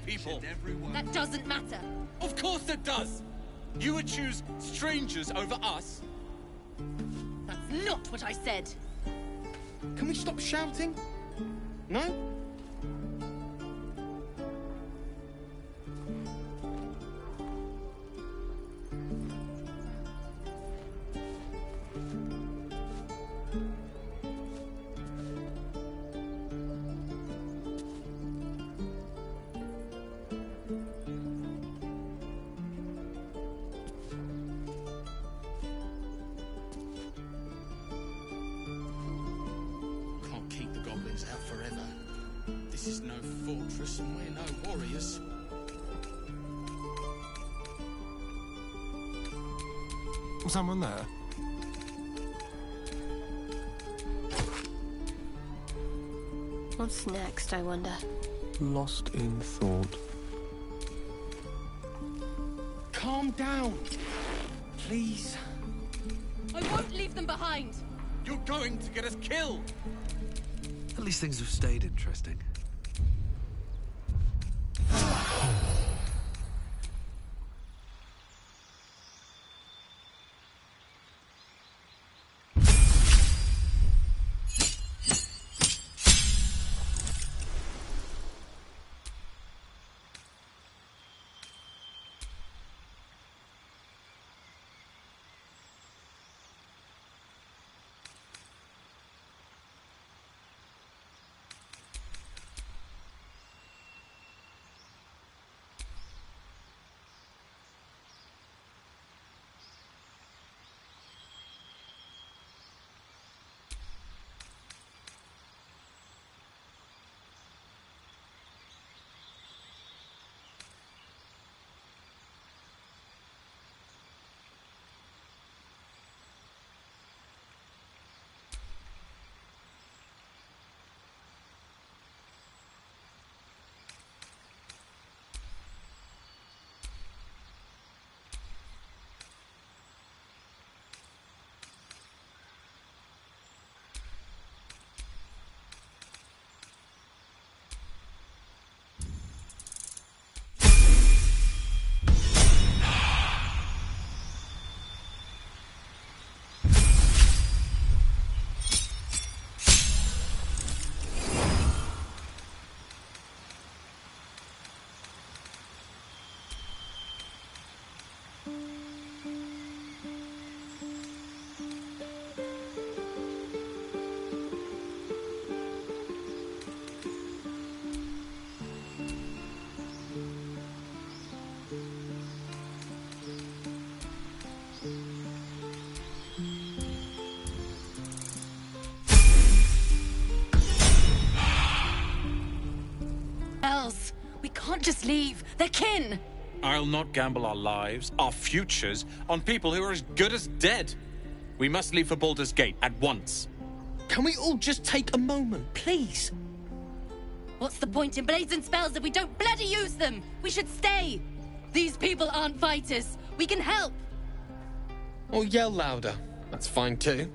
people. That doesn't matter. Of course it does! You would choose strangers over us? That's not what I said. Can we stop shouting? No? Out forever. This is no fortress and we're no warriors. Someone there? What's next, I wonder? Lost in thought. Calm down, please. I won't leave them behind. You're going to get us killed! At least things have stayed interesting. We can't just leave. They're kin. I'll not gamble our lives, our futures, on people who are as good as dead. We must leave for Baldur's Gate at once. Can we all just take a moment, please? What's the point in blades and spells if we don't bloody use them? We should stay. These people aren't fighters. We can help. Or yell louder. That's fine too.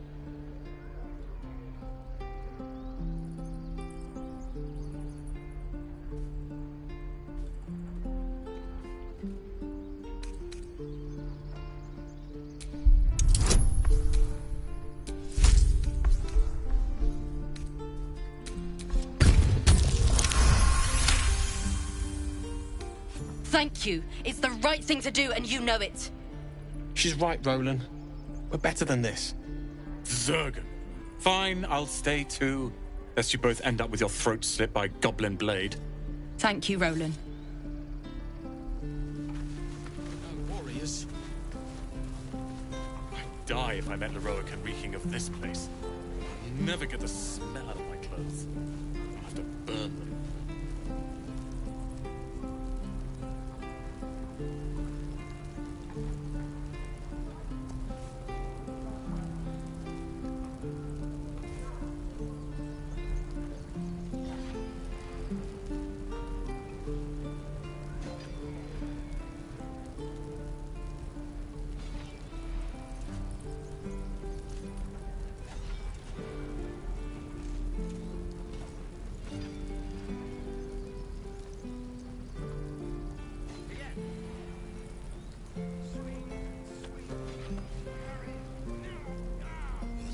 Thank you. It's the right thing to do, and you know it. She's right, Roland. We're better than this. Zergan. Fine, I'll stay too. Lest you both end up with your throat slit by goblin blade. Thank you, Roland. No warriors. I'd die if I met Leroica reeking of this place. I'll never get the smell out of my clothes. I'll have to burn them.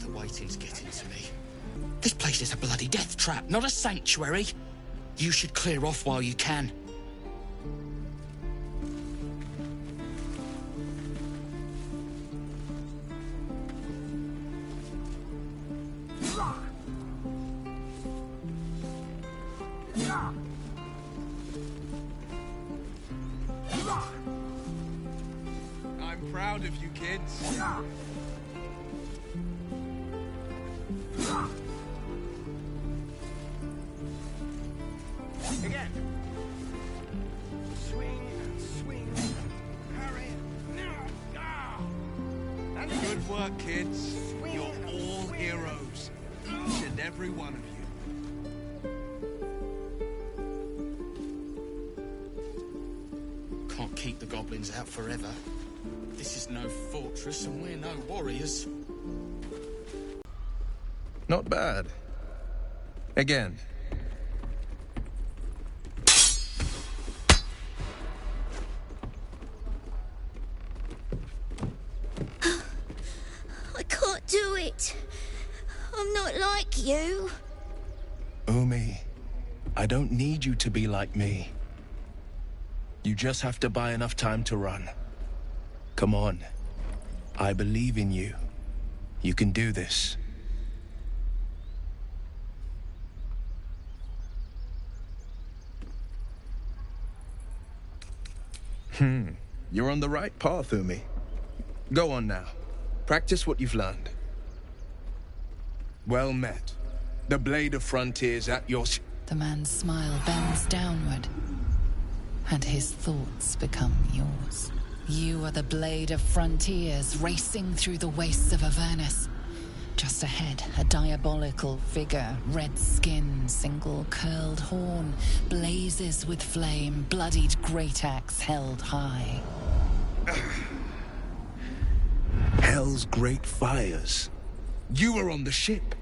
the waiting's getting to me. This place is a bloody death trap, not a sanctuary. You should clear off while you can. I'm proud of you, kids. Again. Swing, swing, hurry. And Good work, kids. Swing, You're all swing. heroes. Each and every one of you. Can't keep the goblins out forever. This is no fortress and we're no warriors. Not bad. Again. I can't do it. I'm not like you. Umi, I don't need you to be like me. You just have to buy enough time to run. Come on. I believe in you. You can do this. You're on the right path, Umi. Go on now. Practice what you've learned. Well met. The blade of frontiers at your... The man's smile bends downward, and his thoughts become yours. You are the blade of frontiers racing through the wastes of Avernus. Just ahead, a diabolical figure, red skin, single curled horn, blazes with flame, bloodied great axe held high. Hell's great fires. You were on the ship.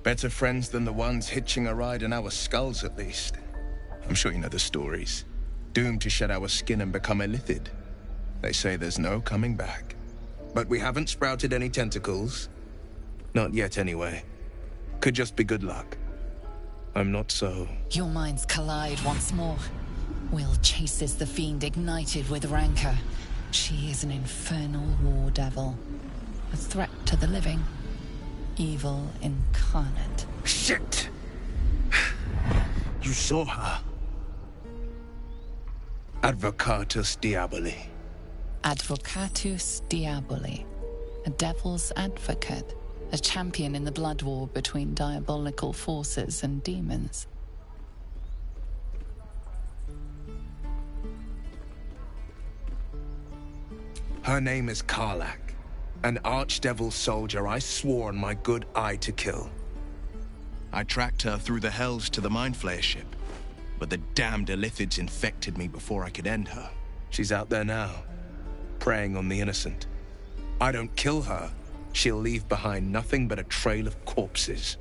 Better friends than the ones hitching a ride in our skulls, at least. I'm sure you know the stories. Doomed to shed our skin and become illithid. They say there's no coming back. But we haven't sprouted any tentacles. Not yet, anyway. Could just be good luck. I'm not so... Your minds collide once more. Will chases the fiend ignited with rancor. She is an infernal war devil. A threat to the living. Evil incarnate. Shit! You saw her. Advocatus Diaboli. Advocatus Diaboli. A devil's advocate. A champion in the blood war between diabolical forces and demons. Her name is Karlach. An archdevil soldier I swore on my good eye to kill. I tracked her through the hells to the Mind Flayer ship, but the damned illithids infected me before I could end her. She's out there now, preying on the innocent. I don't kill her, she'll leave behind nothing but a trail of corpses.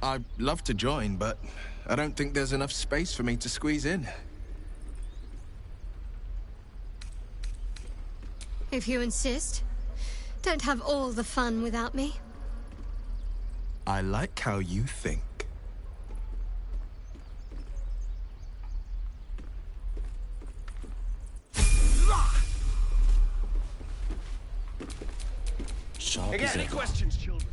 I'd love to join, but I don't think there's enough space for me to squeeze in. If you insist. Don't have all the fun without me. I like how you think. Sharp Again, as any ever. questions, children?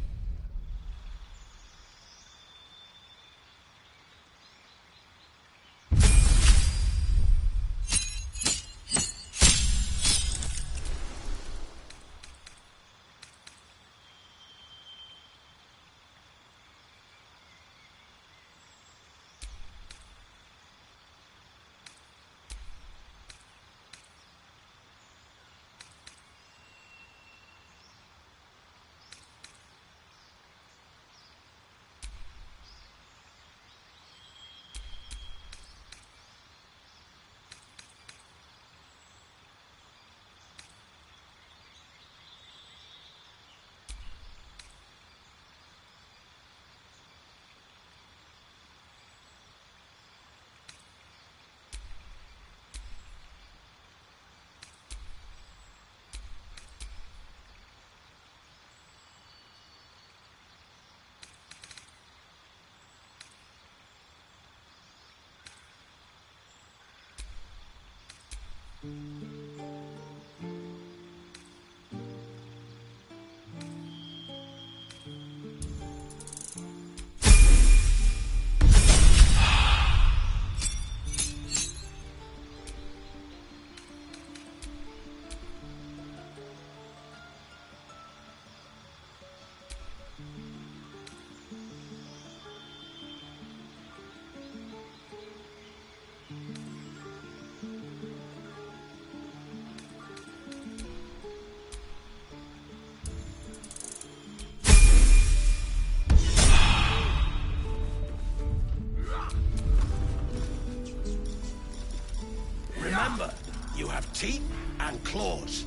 And claws.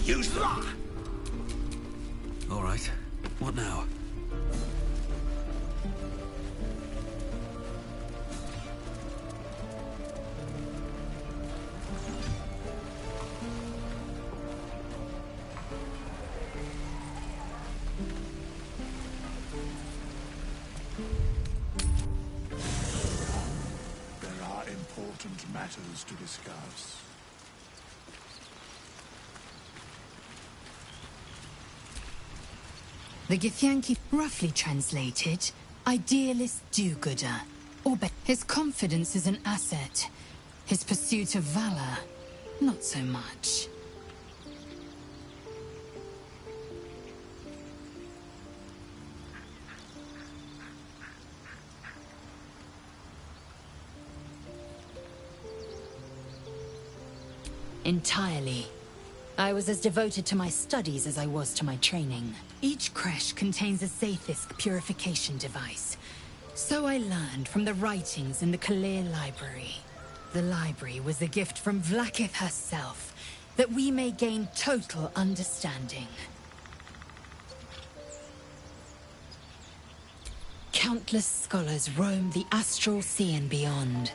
Use them. All right. What now? There are important matters to discuss. The Githyanki, roughly translated, idealist do-gooder. Or his confidence is an asset. His pursuit of valor, not so much. Entirely. I was as devoted to my studies as I was to my training. Each creche contains a Zaithisk purification device. So I learned from the writings in the Kalir library. The library was a gift from Vlaakith herself, that we may gain total understanding. Countless scholars roam the astral sea and beyond,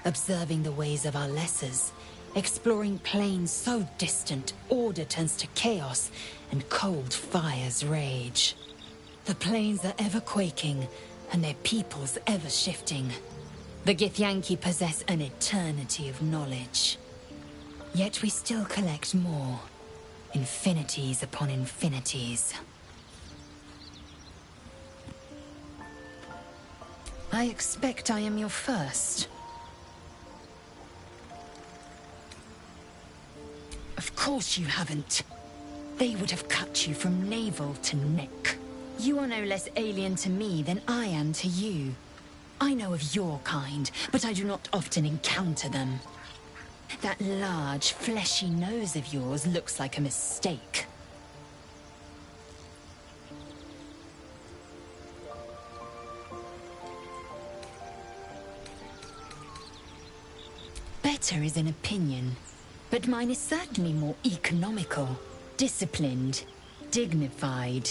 observing the ways of our lessers, exploring planes so distant, order turns to chaos, and cold fires rage. The planes are ever quaking, and their peoples ever shifting. The Githyanki possess an eternity of knowledge. Yet we still collect more. Infinities upon infinities. I expect I am your first. Of course you haven't. They would have cut you from navel to neck. You are no less alien to me than I am to you. I know of your kind, but I do not often encounter them. That large, fleshy nose of yours looks like a mistake. Better is an opinion, but mine is certainly more economical, disciplined, dignified.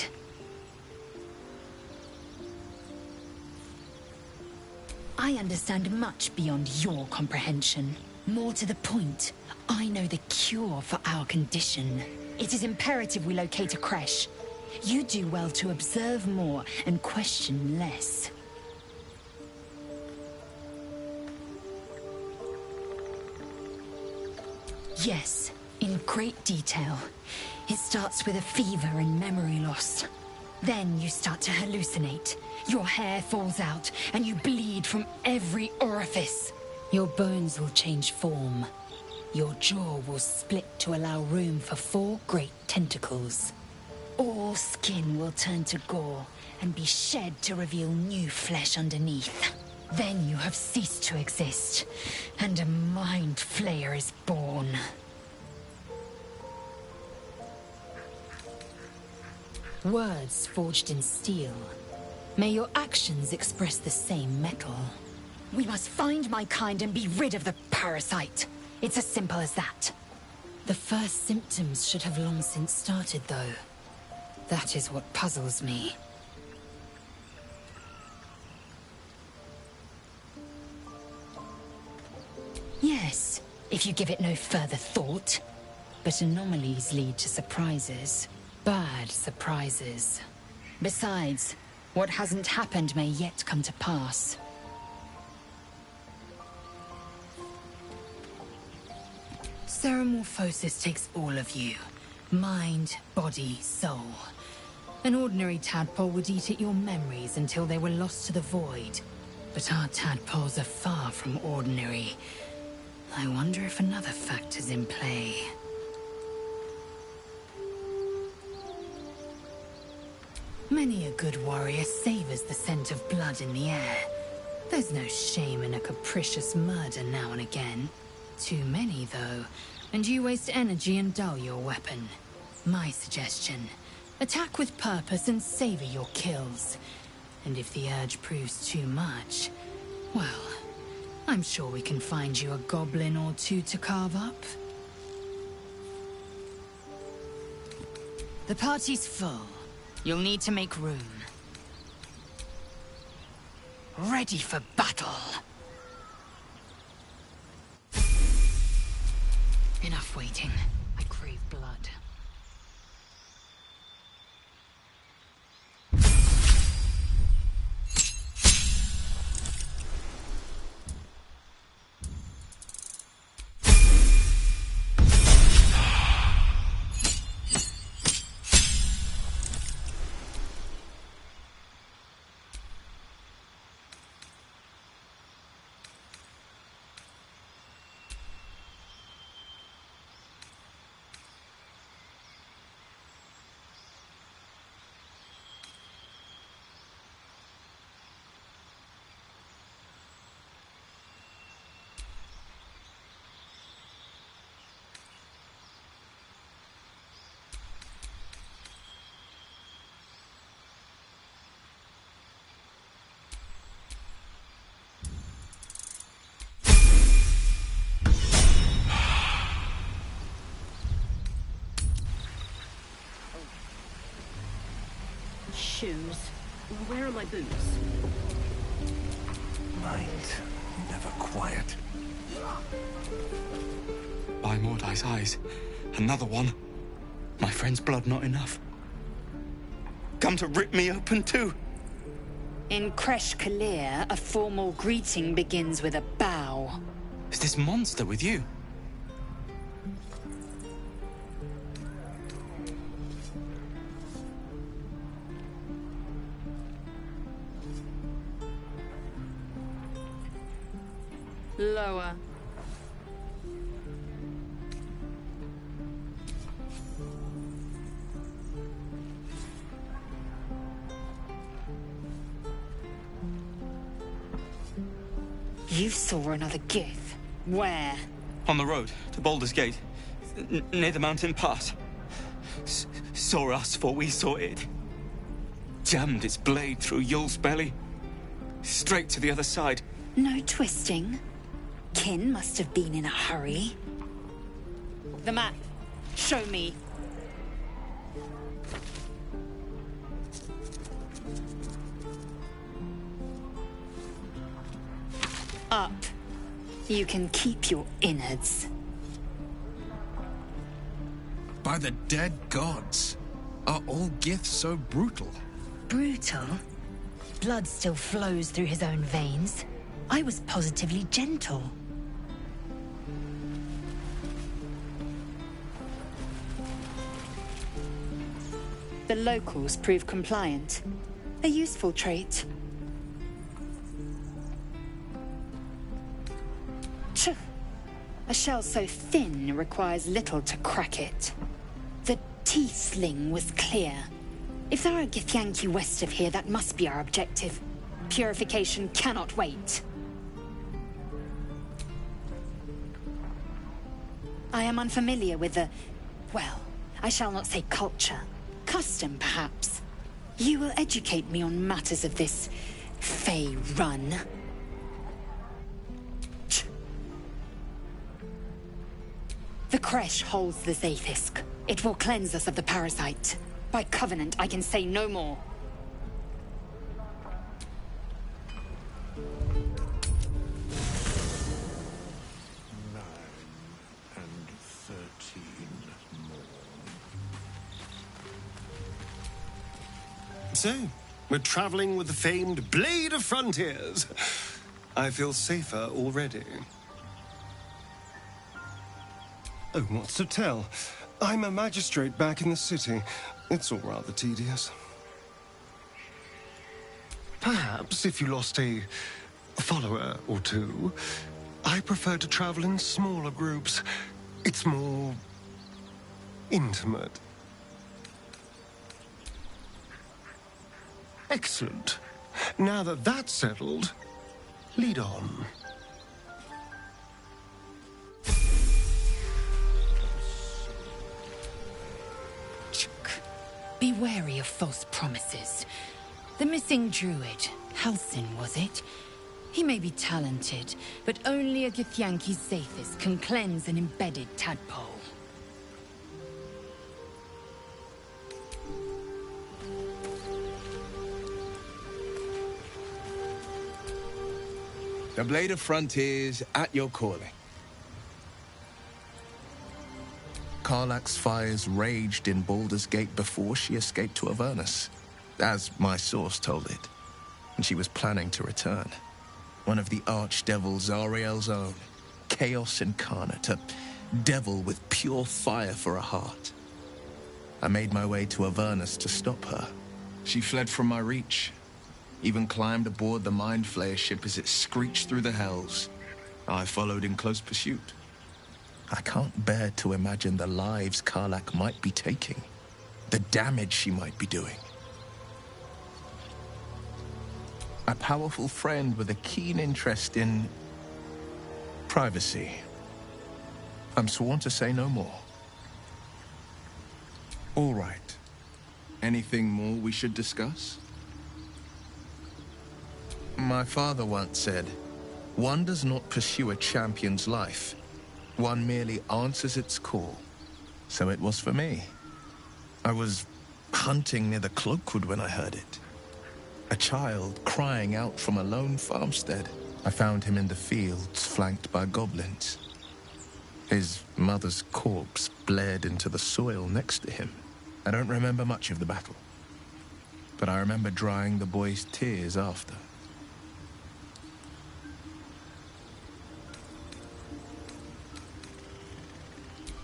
I understand much beyond your comprehension. More to the point, I know the cure for our condition. It is imperative we locate a creche. You do well to observe more and question less. Yes, in great detail. It starts with a fever and memory loss. Then you start to hallucinate. Your hair falls out, and you bleed from every orifice. Your bones will change form. Your jaw will split to allow room for 4 great tentacles. All skin will turn to gore, and be shed to reveal new flesh underneath. Then you have ceased to exist, and a mind flayer is born. Words forged in steel. May your actions express the same metal. We must find my kind and be rid of the parasite. It's as simple as that. The first symptoms should have long since started, though. That is what puzzles me. Yes, if you give it no further thought. But anomalies lead to surprises. Bad surprises. Besides, what hasn't happened may yet come to pass. Ceremorphosis takes all of you. Mind, body, soul. An ordinary tadpole would eat at your memories until they were lost to the void. But our tadpoles are far from ordinary. I wonder if another factor's in play. Many a good warrior savors the scent of blood in the air. There's no shame in a capricious murder now and again. Too many, though, and you waste energy and dull your weapon. My suggestion, attack with purpose and savor your kills. And if the urge proves too much, well, I'm sure we can find you a goblin or two to carve up. The party's full. You'll need to make room. Ready for battle. Enough waiting. I crave blood. Shoes. Where are my boots? Mind never quiet. By Mordai's eyes, another one. My friend's blood not enough. Come to rip me open too. In Kresh Kalir, a formal greeting begins with a bow. Is this monster with you? Lower. You saw another Gith. Where? On the road to Baldur's Gate, near the mountain pass. Saw us before we saw it. Jammed its blade through Yul's belly. Straight to the other side. No twisting. Kin must have been in a hurry. The map. Show me. Up. You can keep your innards. By the dead gods, are all Giths so brutal? Brutal? Blood still flows through his own veins. I was positively gentle. The locals prove compliant. A useful trait. Tch. A shell so thin requires little to crack it. The T-sling was clear. If there are Githyanki west of here, that must be our objective. Purification cannot wait. I am unfamiliar with the... well, I shall not say culture. Custom, perhaps. You will educate me on matters of this... Fey run. The Kresh holds the Zaithisk. It will cleanse us of the parasite. By covenant, I can say no more. So, we're traveling with the famed Blade of Frontiers. I feel safer already. Oh, what's to tell? I'm a magistrate back in the city. It's all rather tedious. Perhaps if you lost a follower or two, I prefer to travel in smaller groups. It's more intimate. Excellent. Now that that's settled, lead on. Be wary of false promises. The missing druid, Halsin, was it? He may be talented, but only a Githyanki Zaithis can cleanse an embedded tadpole. The Blade of Frontiers at your calling. Karlach's fires raged in Baldur's Gate before she escaped to Avernus, as my source told it, and she was planning to return. One of the archdevil Zariel's own, chaos incarnate, a devil with pure fire for a heart. I made my way to Avernus to stop her. She fled from my reach, even climbed aboard the Mind Flayer ship as it screeched through the hells. I followed in close pursuit. I can't bear to imagine the lives Karlach might be taking, the damage she might be doing. A powerful friend with a keen interest in privacy. I'm sworn to say no more. All right. Anything more we should discuss? My father once said, one does not pursue a champion's life. One merely answers its call. So it was for me. I was hunting near the Cloakwood when I heard it. A child crying out from a lone farmstead. I found him in the fields, flanked by goblins. His mother's corpse bled into the soil next to him. I don't remember much of the battle, but I remember drying the boy's tears after.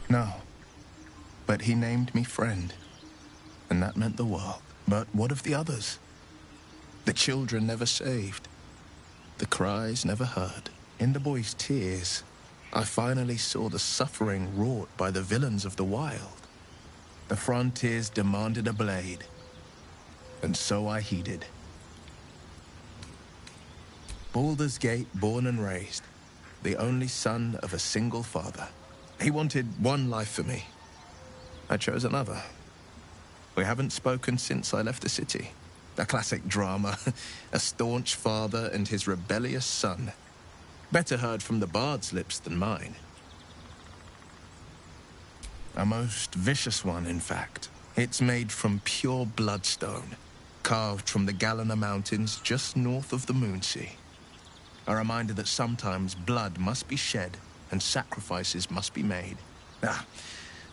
No, but he named me friend, and that meant the world. But what of the others? The children never saved, the cries never heard. In the boy's tears, I finally saw the suffering wrought by the villains of the wild. The frontiers demanded a blade, and so I heeded. Baldur's Gate, born and raised, the only son of a single father. He wanted one life for me. I chose another. We haven't spoken since I left the city. A classic drama, a staunch father and his rebellious son. Better heard from the bard's lips than mine. A most vicious one, in fact. It's made from pure bloodstone, carved from the Galena Mountains just north of the Moonsea. A reminder that sometimes blood must be shed and sacrifices must be made.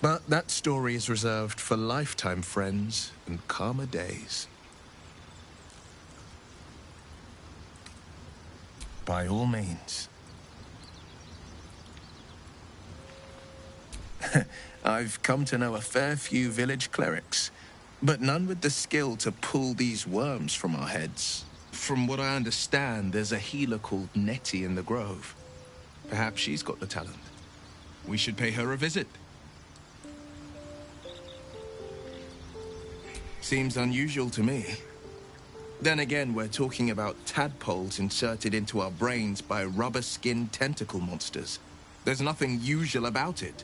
But that story is reserved for lifetime friends and calmer days. By all means. I've come to know a fair few village clerics, but none with the skill to pull these worms from our heads. From what I understand, there's a healer called Nettie in the Grove. Perhaps she's got the talent. We should pay her a visit. Seems unusual to me. Then again, we're talking about tadpoles inserted into our brains by rubber-skinned tentacle monsters. There's nothing usual about it.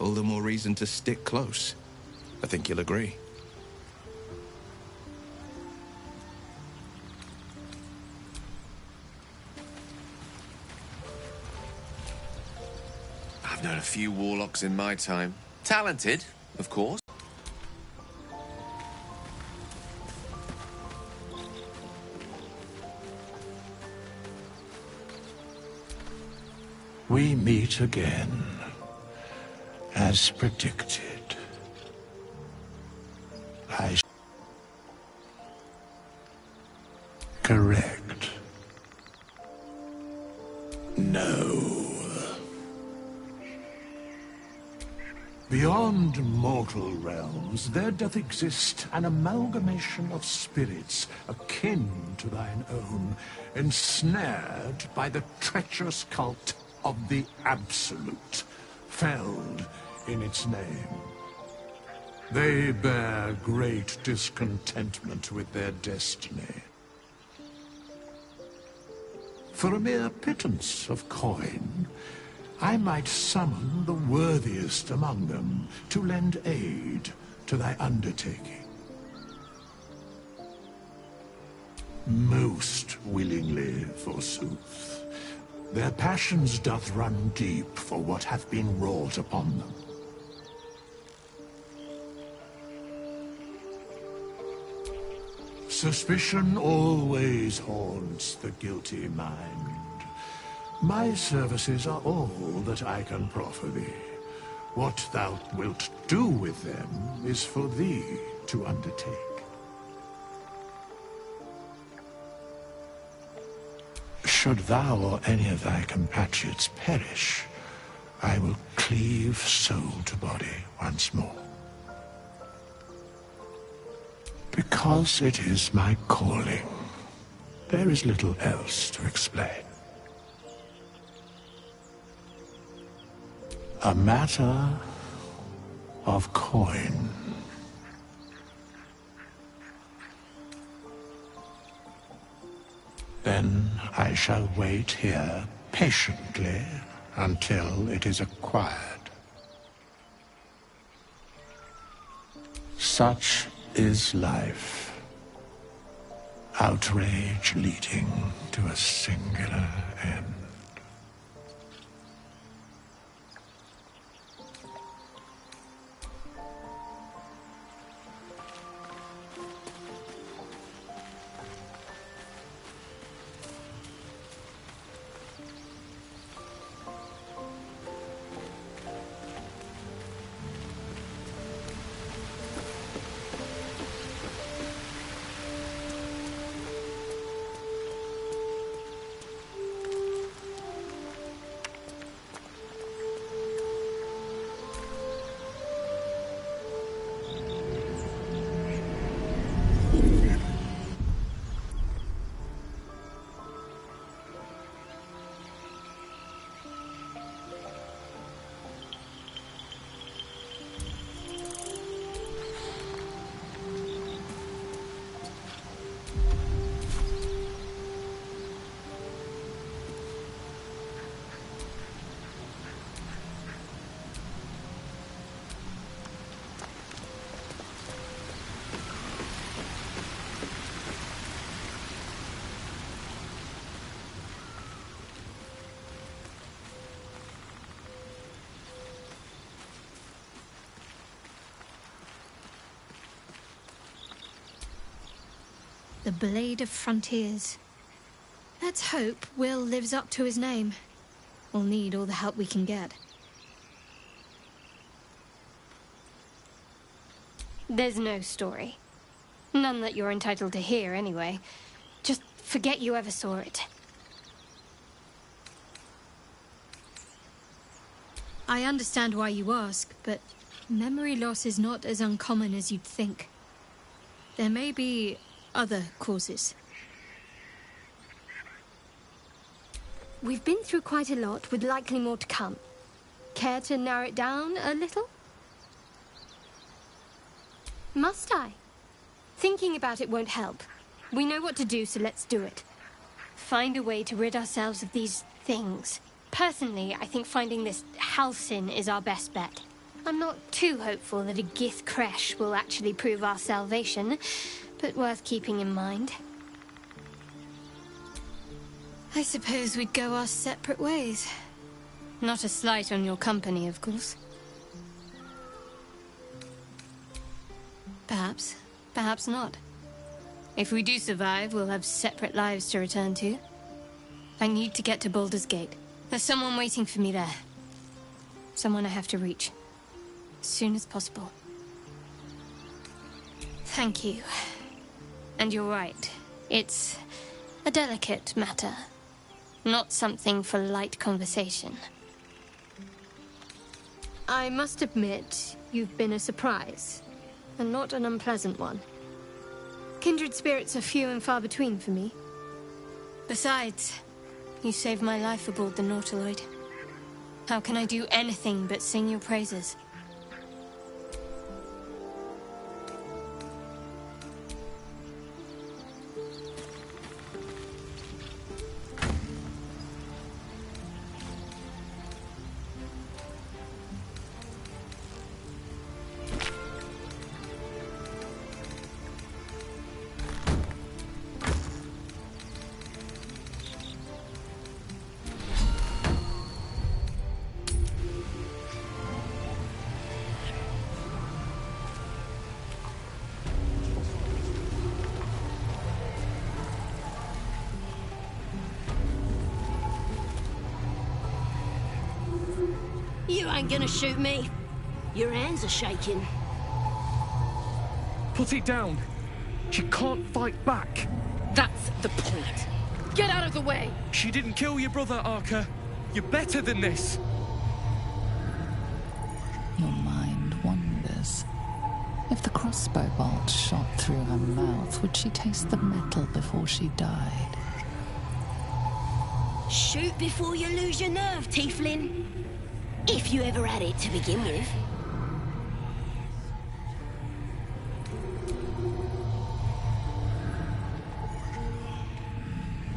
All the more reason to stick close. I think you'll agree. I've known a few warlocks in my time. Talented, of course. We meet again, as predicted. Correct. No. Beyond mortal realms, there doth exist an amalgamation of spirits akin to thine own, ensnared by the treacherous cult of the Absolute, felled in its name. They bear great discontentment with their destiny. For a mere pittance of coin, I might summon the worthiest among them to lend aid to thy undertaking. Most willingly, forsooth. Their passions doth run deep for what hath been wrought upon them. Suspicion always haunts the guilty mind. My services are all that I can proffer thee. What thou wilt do with them is for thee to undertake. Should thou or any of thy compatriots perish, I will cleave soul to body once more. Because it is my calling, there is little else to explain. A matter of coin. Then I shall wait here patiently until it is acquired. Such is life. Outrage leading to a singular end. The Blade of Frontiers. Let's hope Will lives up to his name. We'll need all the help we can get. There's no story. None that you're entitled to hear, anyway. Just forget you ever saw it. I understand why you ask, but memory loss is not as uncommon as you'd think. There may be other causes. We've been through quite a lot, with likely more to come. Care to narrow it down a little? Must I? Thinking about it won't help. We know what to do, so let's do it. Find a way to rid ourselves of these things. Personally, I think finding this Halcyon is our best bet. I'm not too hopeful that a Gith Kresh will actually prove our salvation, but worth keeping in mind. I suppose we'd go our separate ways. Not a slight on your company, of course. Perhaps. Perhaps not. If we do survive, we'll have separate lives to return to. I need to get to Baldur's Gate. There's someone waiting for me there. Someone I have to reach. As soon as possible. Thank you. And you're right. It's a delicate matter. Not something for light conversation. I must admit, you've been a surprise. And not an unpleasant one. Kindred spirits are few and far between for me. Besides, you saved my life aboard the Nautiloid. How can I do anything but sing your praises? You ain't gonna shoot me. Your hands are shaking. Put it down. She can't fight back. That's the point. Get out of the way! She didn't kill your brother, Arca. You're better than this. Your mind wanders. If the crossbow bolt shot through her mouth, would she taste the metal before she died? Shoot before you lose your nerve, Tiefling. If you ever had it to begin with.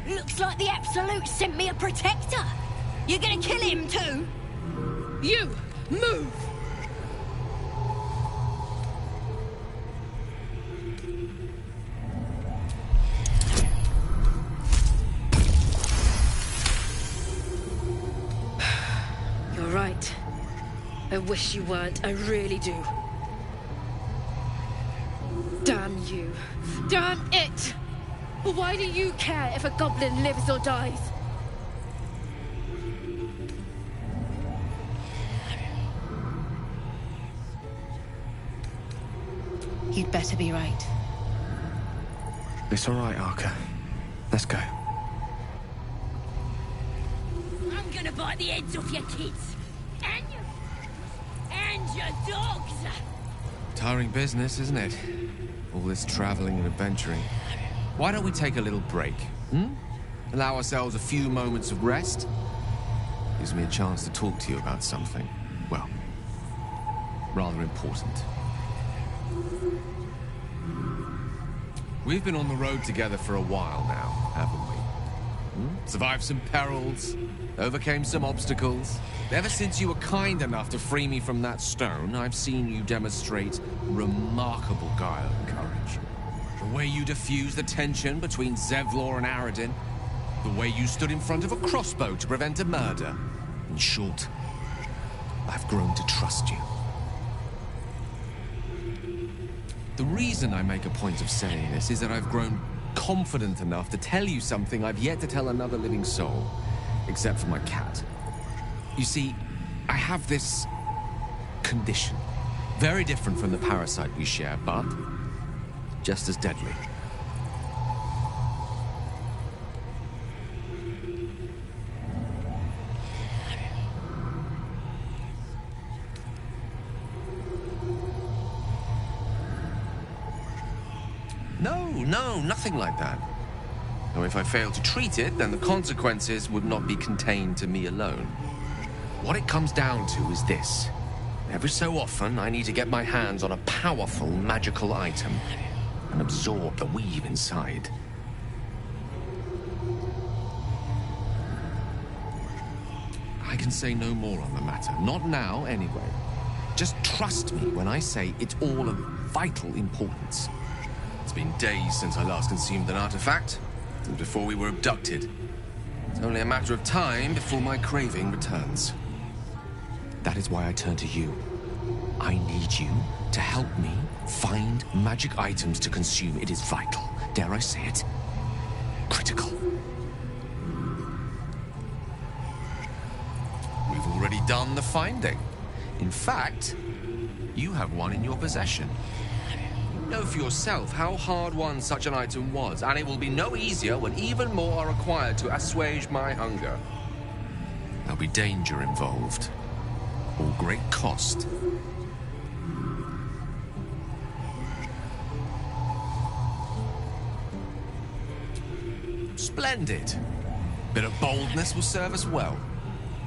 Looks like the Absolute sent me a protector. You're gonna kill him too? You! Move! You're right. I wish you weren't. I really do. Damn you. Damn it! Why do you care if a goblin lives or dies? You'd better be right. It's all right, Arca. Let's go. I'm gonna bite the heads off your kids. And your dogs. Tiring business, isn't it? All this traveling and adventuring. Why don't we take a little break, Allow ourselves a few moments of rest? Gives me a chance to talk to you about something, well, rather important. We've been on the road together for a while now, haven't we? Survived some perils, overcame some obstacles. Ever since you were kind enough to free me from that stone, I've seen you demonstrate remarkable guile and courage. The way you diffused the tension between Zevlor and Aradin. The way you stood in front of a crossbow to prevent a murder. In short, I've grown to trust you. The reason I make a point of saying this is that I've grown confident enough to tell you something I've yet to tell another living soul, except for my cat. You see, I have this condition. Very different from the parasite we share, but just as deadly. No, nothing like that. Now, if I fail to treat it, then the consequences would not be contained to me alone. What it comes down to is this. Every so often, I need to get my hands on a powerful magical item and absorb the weave inside. I can say no more on the matter. Not now, anyway. Just trust me when I say it's all of vital importance. It's been days since I last consumed an artifact, and before we were abducted. It's only a matter of time before my craving returns. That is why I turn to you. I need you to help me find magic items to consume. It is vital. Dare I say it? Critical. We've already done the finding. In fact, you have one in your possession. You know for yourself how hard-won such an item was, and it will be no easier when even more are required to assuage my hunger. There'll be danger involved, or great cost. Splendid. Bit of boldness will serve us well.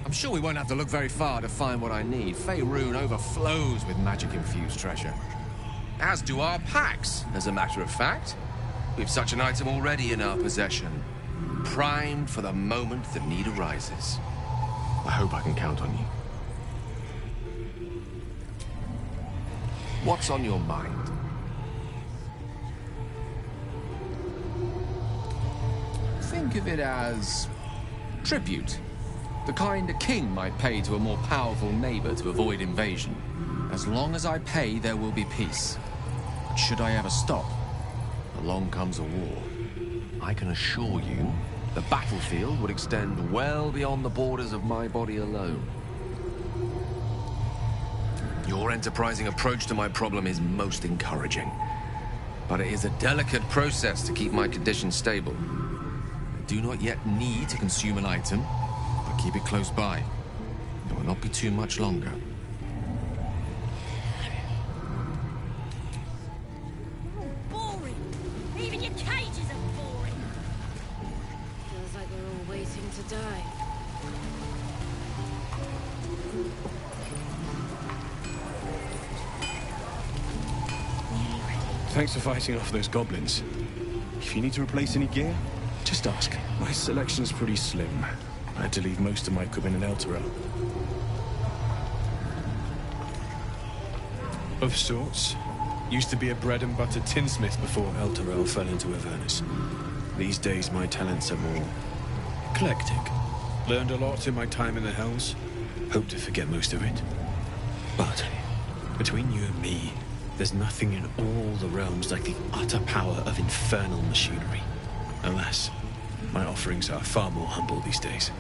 I'm sure we won't have to look very far to find what I need. Faerun overflows with magic-infused treasure. As do our packs, as a matter of fact. We've such an item already in our possession. Primed for the moment the need arises. I hope I can count on you. What's on your mind? Think of it as tribute. The kind a king might pay to a more powerful neighbor to avoid invasion. As long as I pay, there will be peace. But should I ever stop, along comes a war. I can assure you, the battlefield would extend well beyond the borders of my body alone. Your enterprising approach to my problem is most encouraging. But it is a delicate process to keep my condition stable. I do not yet need to consume an item, but keep it close by. It will not be too much longer. Boring. Even your cages are boring. Feels like we're all waiting to die. Thanks for fighting off those goblins. If you need to replace any gear, just ask. My selection's pretty slim. I had to leave most of my equipment in Elturel. Of sorts. Used to be a bread and butter tinsmith before Elturel fell into Avernus. These days my talents are more eclectic. Learned a lot in my time in the Hells. Hope to forget most of it. But between you and me, there's nothing in all the realms like the utter power of infernal machinery. Alas, my offerings are far more humble these days.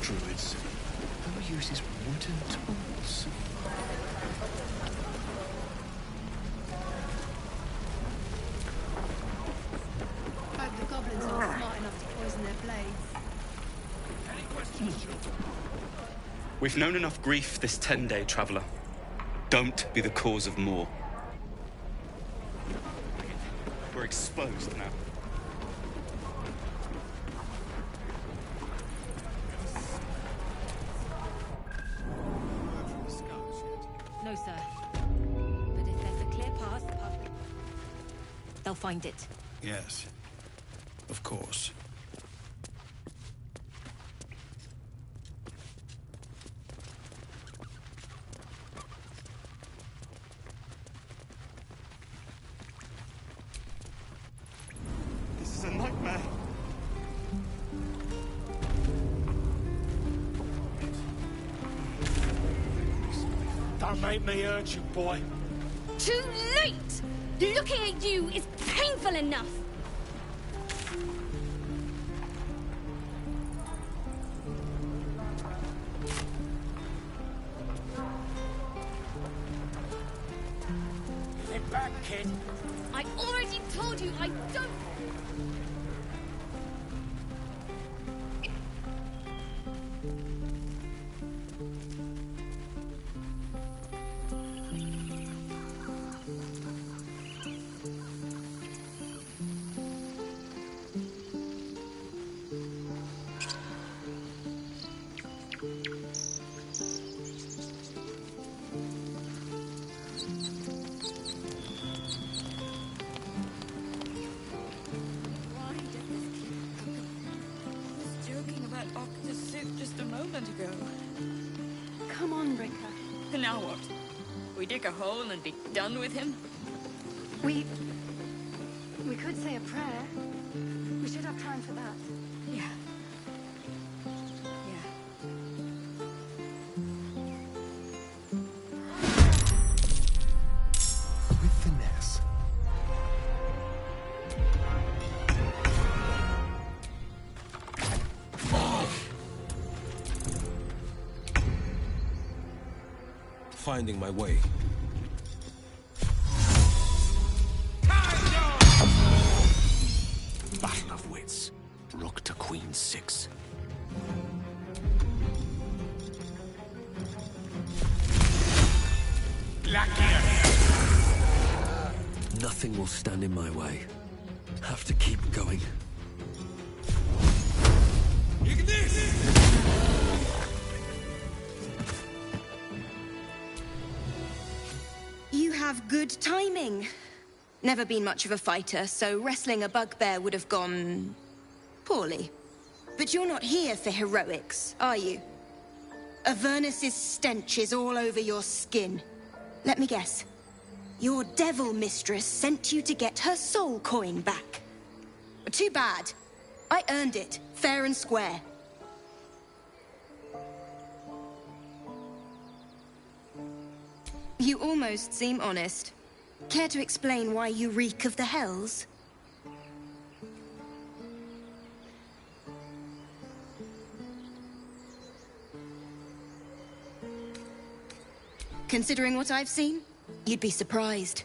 Druids. Who uses wooden tools? Hope the goblins aren't smart enough to poison their blades. Any questions, children? We've known enough grief this 10-day traveler. Don't be the cause of more. We're exposed now. No, sir. But if there's a clear path, they'll find it. Yes. Of course. This is a nightmare. Don't make me hurt you, boy. Too late! Looking at you is painful enough. Get back, kid. I already told you I don't... Just a moment ago. Come on, Brinker. Now what? We dig a hole and be done with him? We could say a prayer. We should have time for that. Yeah. With finesse. Finding my way. Nothing will stand in my way. Have to keep going. You have good timing. Never been much of a fighter, so wrestling a bugbear would have gone... poorly. But you're not here for heroics, are you? Avernus's stench is all over your skin. Let me guess. Your devil mistress sent you to get her soul coin back. Too bad. I earned it, fair and square. You almost seem honest. Care to explain why you reek of the hells? Considering what I've seen, you'd be surprised.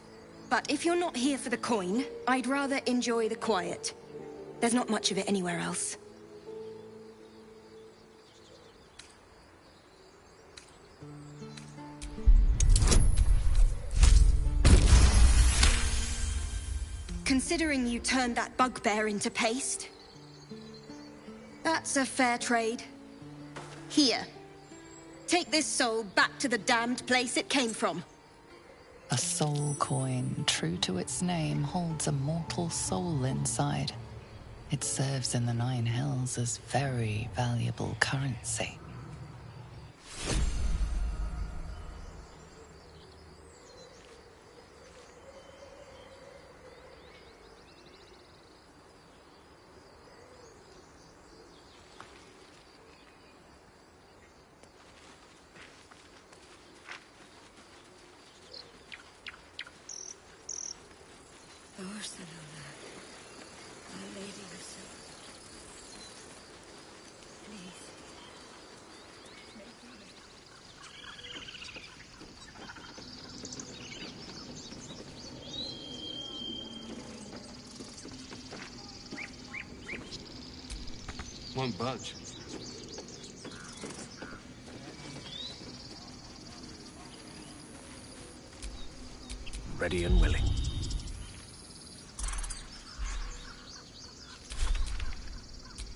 But if you're not here for the coin, I'd rather enjoy the quiet. There's not much of it anywhere else. Considering you turned that bugbear into paste, that's a fair trade. Here. Take this soul back to the damned place it came from. A soul coin, true to its name, holds a mortal soul inside. It serves in the Nine Hells as very valuable currency. Won't budge. Ready and willing.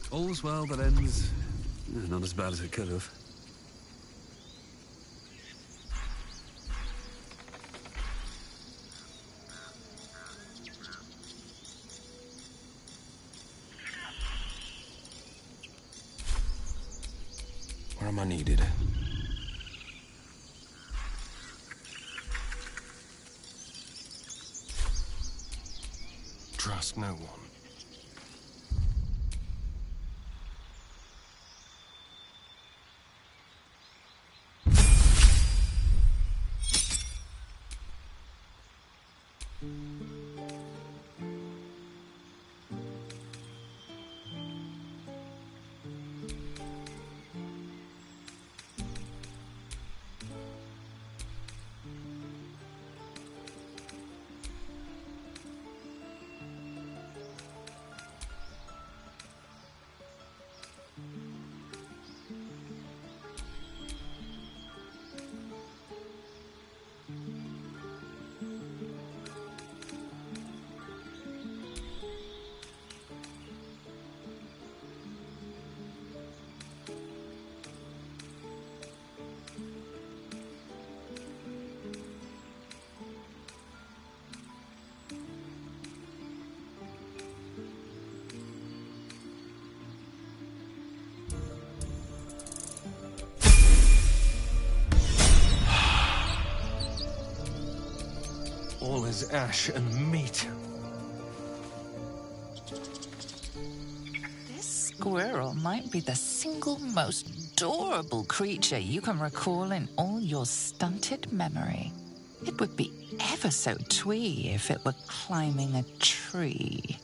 All's well that ends... not as bad as it could have. Where am I needed? Trust no one. All is ash and meat. This squirrel might be the single most adorable creature you can recall in all your stunted memory. It would be ever so twee if it were climbing a tree.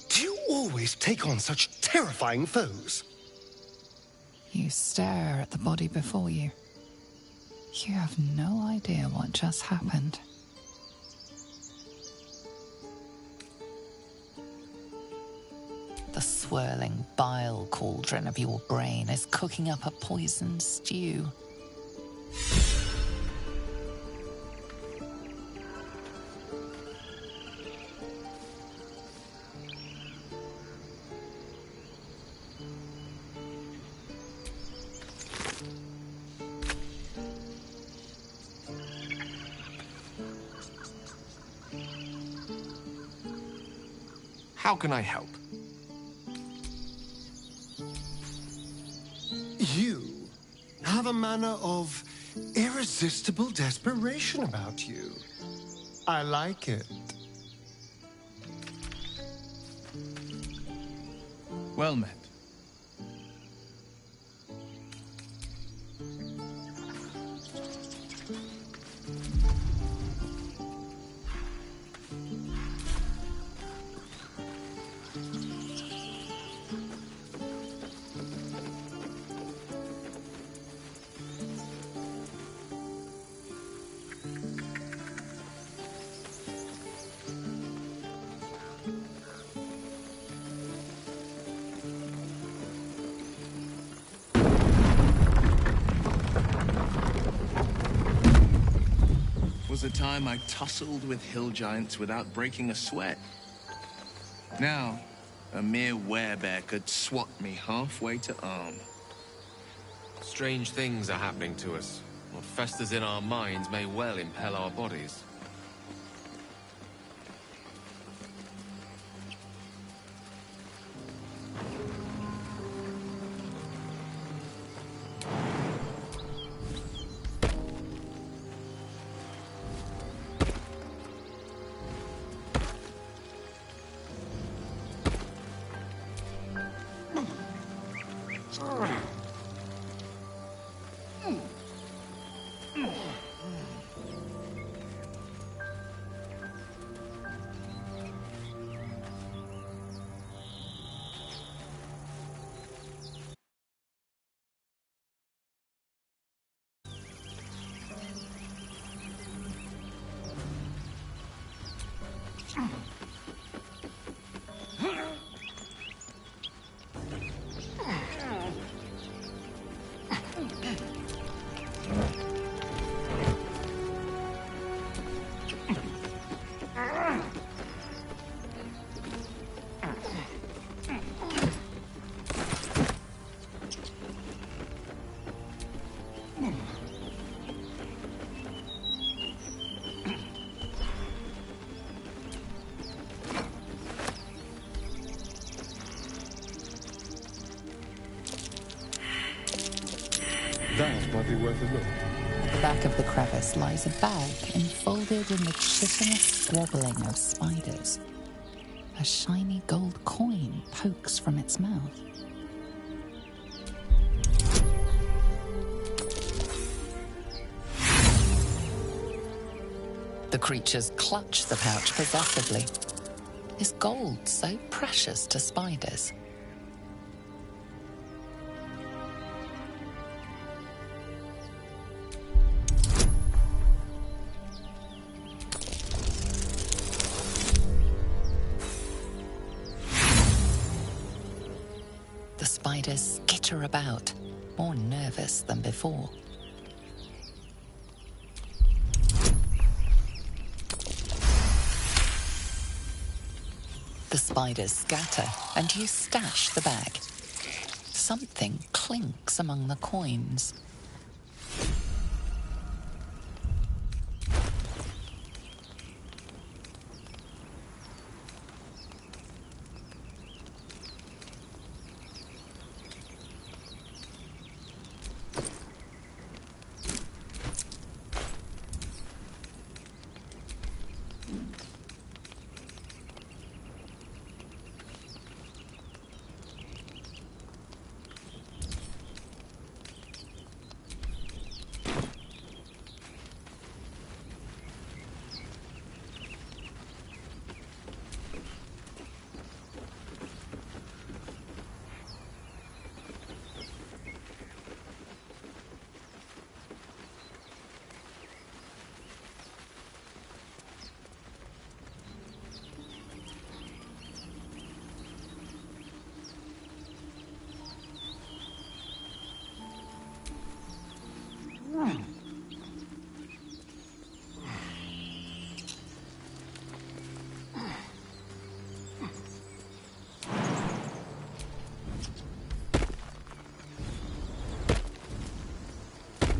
Do you always take on such terrifying foes? You stare at the body before you. You have no idea what just happened. The swirling bile cauldron of your brain is cooking up a poisoned stew. How can I help? You have a manner of irresistible desperation about you. I like it. Well met. Was a time I tussled with hill giants without breaking a sweat. Now, a mere werebear could swat me halfway to arm. Strange things are happening to us. What festers in our minds may well impel our bodies. That might be worth a look. At the back of the crevice lies a bag enfolded in the chitinous squabbling of spiders. A shiny gold coin pokes from its mouth. The creatures clutch the pouch possessively. Is gold so precious to spiders? The spiders skitter about, more nervous than before. The spiders scatter, and you stash the bag. Something clinks among the coins.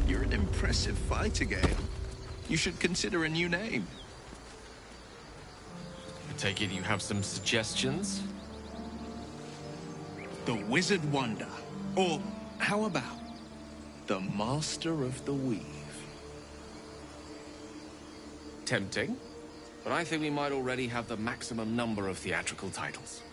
You're an impressive fighter, Gale. You should consider a new name. Take it you have some suggestions? The Wizard Wonder. Or, how about, the Master of the Weave? Tempting. But I think we might already have the maximum number of theatrical titles.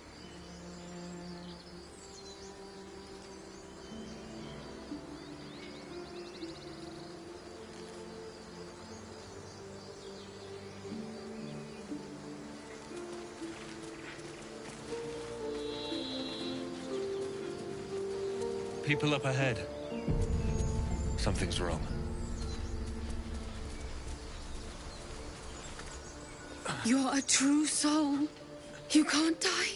People up ahead. Something's wrong. You're a true soul. You can't die.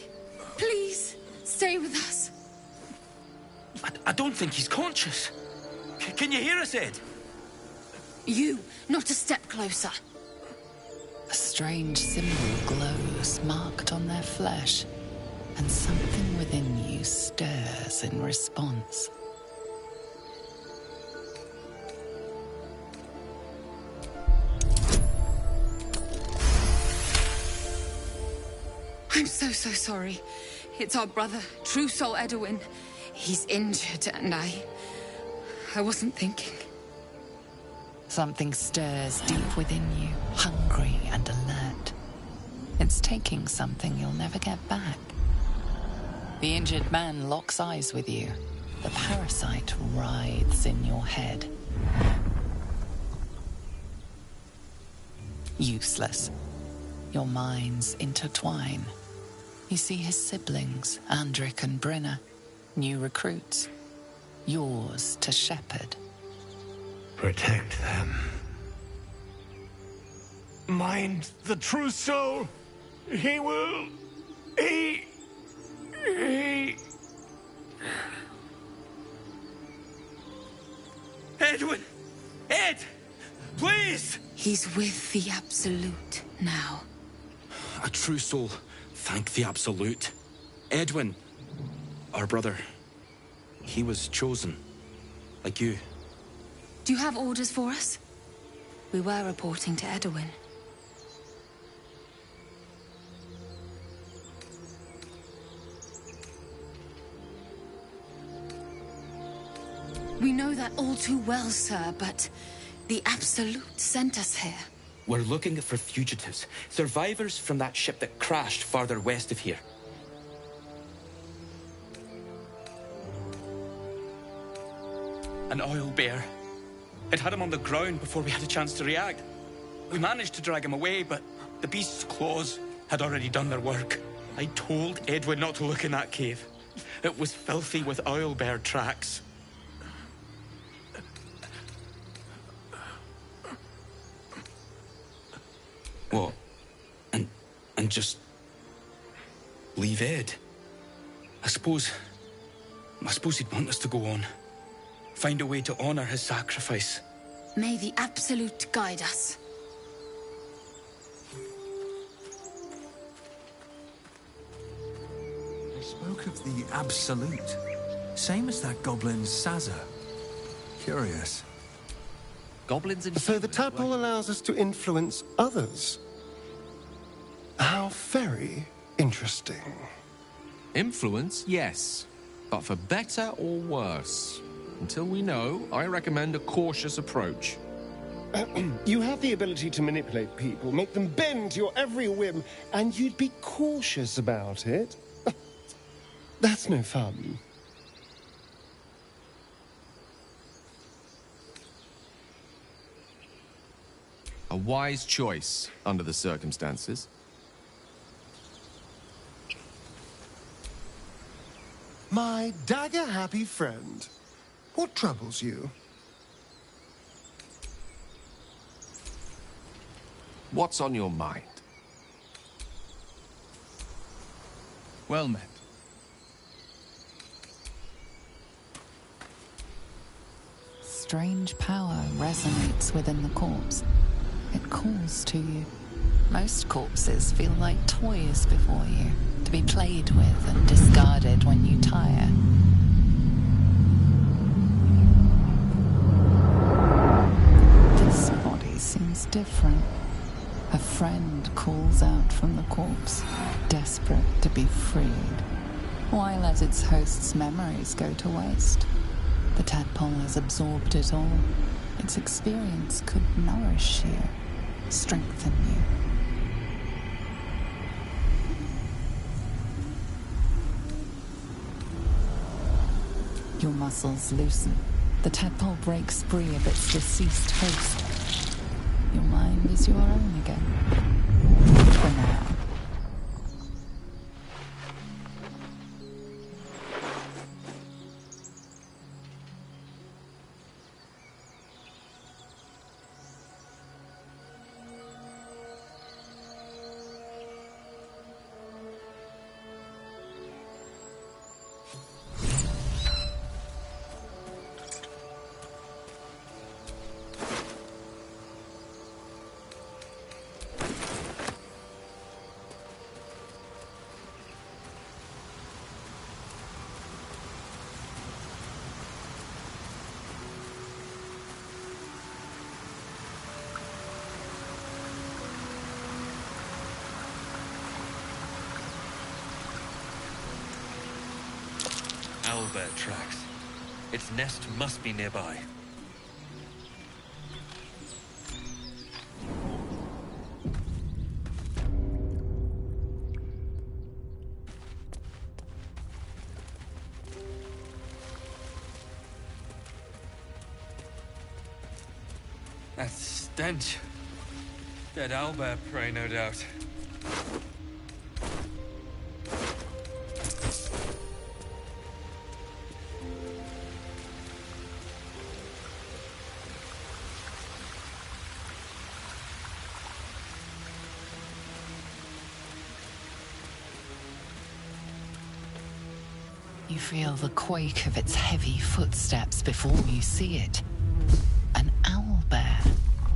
Please, stay with us. I don't think he's conscious. Can you hear us, Ed? You, not a step closer. A strange symbol glows, marked on their flesh, and something within you stirs in response. I'm so sorry. It's our brother, True Soul Edwin. He's injured, and I wasn't thinking. Something stirs deep within you, hungry and alert. It's taking something you'll never get back. The injured man locks eyes with you. The parasite writhes in your head. Useless. Your minds intertwine. You see his siblings, Andric and Brenna, new recruits. Yours to shepherd. Protect them. Mind the true soul. He will... He... Edwin! Ed! Please! He's with the Absolute now. A true soul. Thank the Absolute. Edwin, our brother, he was chosen. Like you. Do you have orders for us? We were reporting to Edwin. We know that all too well, sir, but the Absolute sent us here. We're looking for fugitives, survivors from that ship that crashed farther west of here. An oil bear. It had him on the ground before we had a chance to react. We managed to drag him away, but the beast's claws had already done their work. I told Edwin not to look in that cave. It was filthy with oil bear tracks. What? And just leave Ed? I suppose he'd want us to go on. Find a way to honor his sacrifice. May the Absolute guide us. They spoke of the Absolute. Same as that goblin Sazza. Curious. Goblins and... So the tadpole allows us to influence others. How very interesting. Influence, yes. But for better or worse. Until we know, I recommend a cautious approach. You have the ability to manipulate people, make them bend to your every whim, and you'd be cautious about it? That's no fun. A wise choice, under the circumstances. My dagger-happy friend, what troubles you? What's on your mind? Well met. Strange power resonates within the corpse. It calls to you. Most corpses feel like toys before you, to be played with and discarded when you tire. This body seems different. A friend calls out from the corpse, desperate to be freed. Why let its host's memories go to waste? The tadpole has absorbed it all. Its experience could nourish you, strengthen you. Your muscles loosen. The tadpole breaks free of its deceased host. Your mind is your own again. For now. Owlbear tracks. Its nest must be nearby. That stench. Dead owlbear prey, no doubt. You feel the quake of its heavy footsteps before you see it. An owlbear,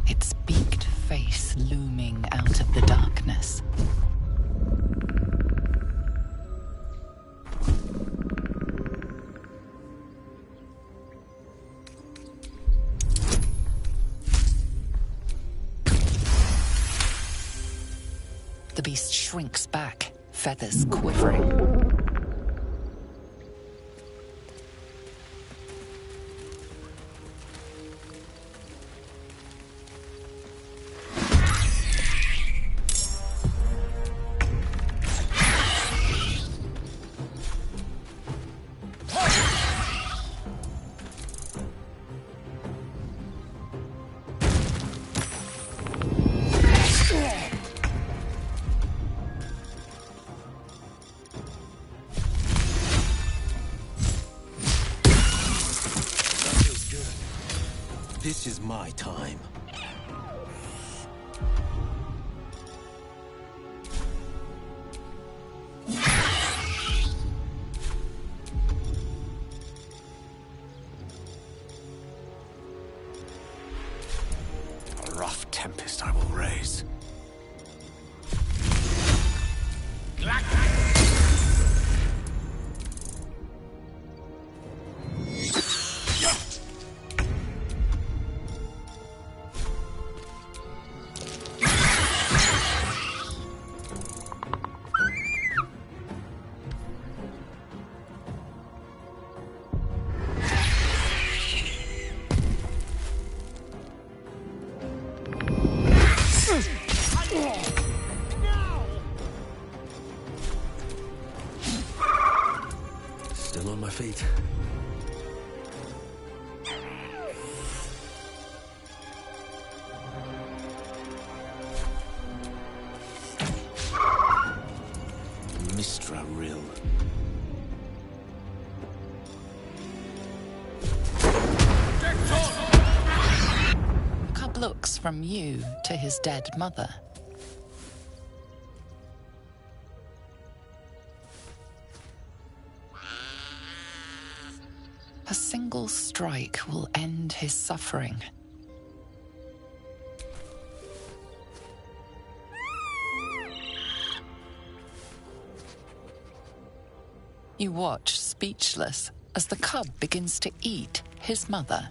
its beaked face looming out of the darkness. The beast shrinks back, feathers quivering. This is my time. A rough tempest I will raise. Still on my feet. Mistra Rill. Cub looks from you to his dead mother. A single strike will end his suffering. You watch, speechless, as the cub begins to eat his mother.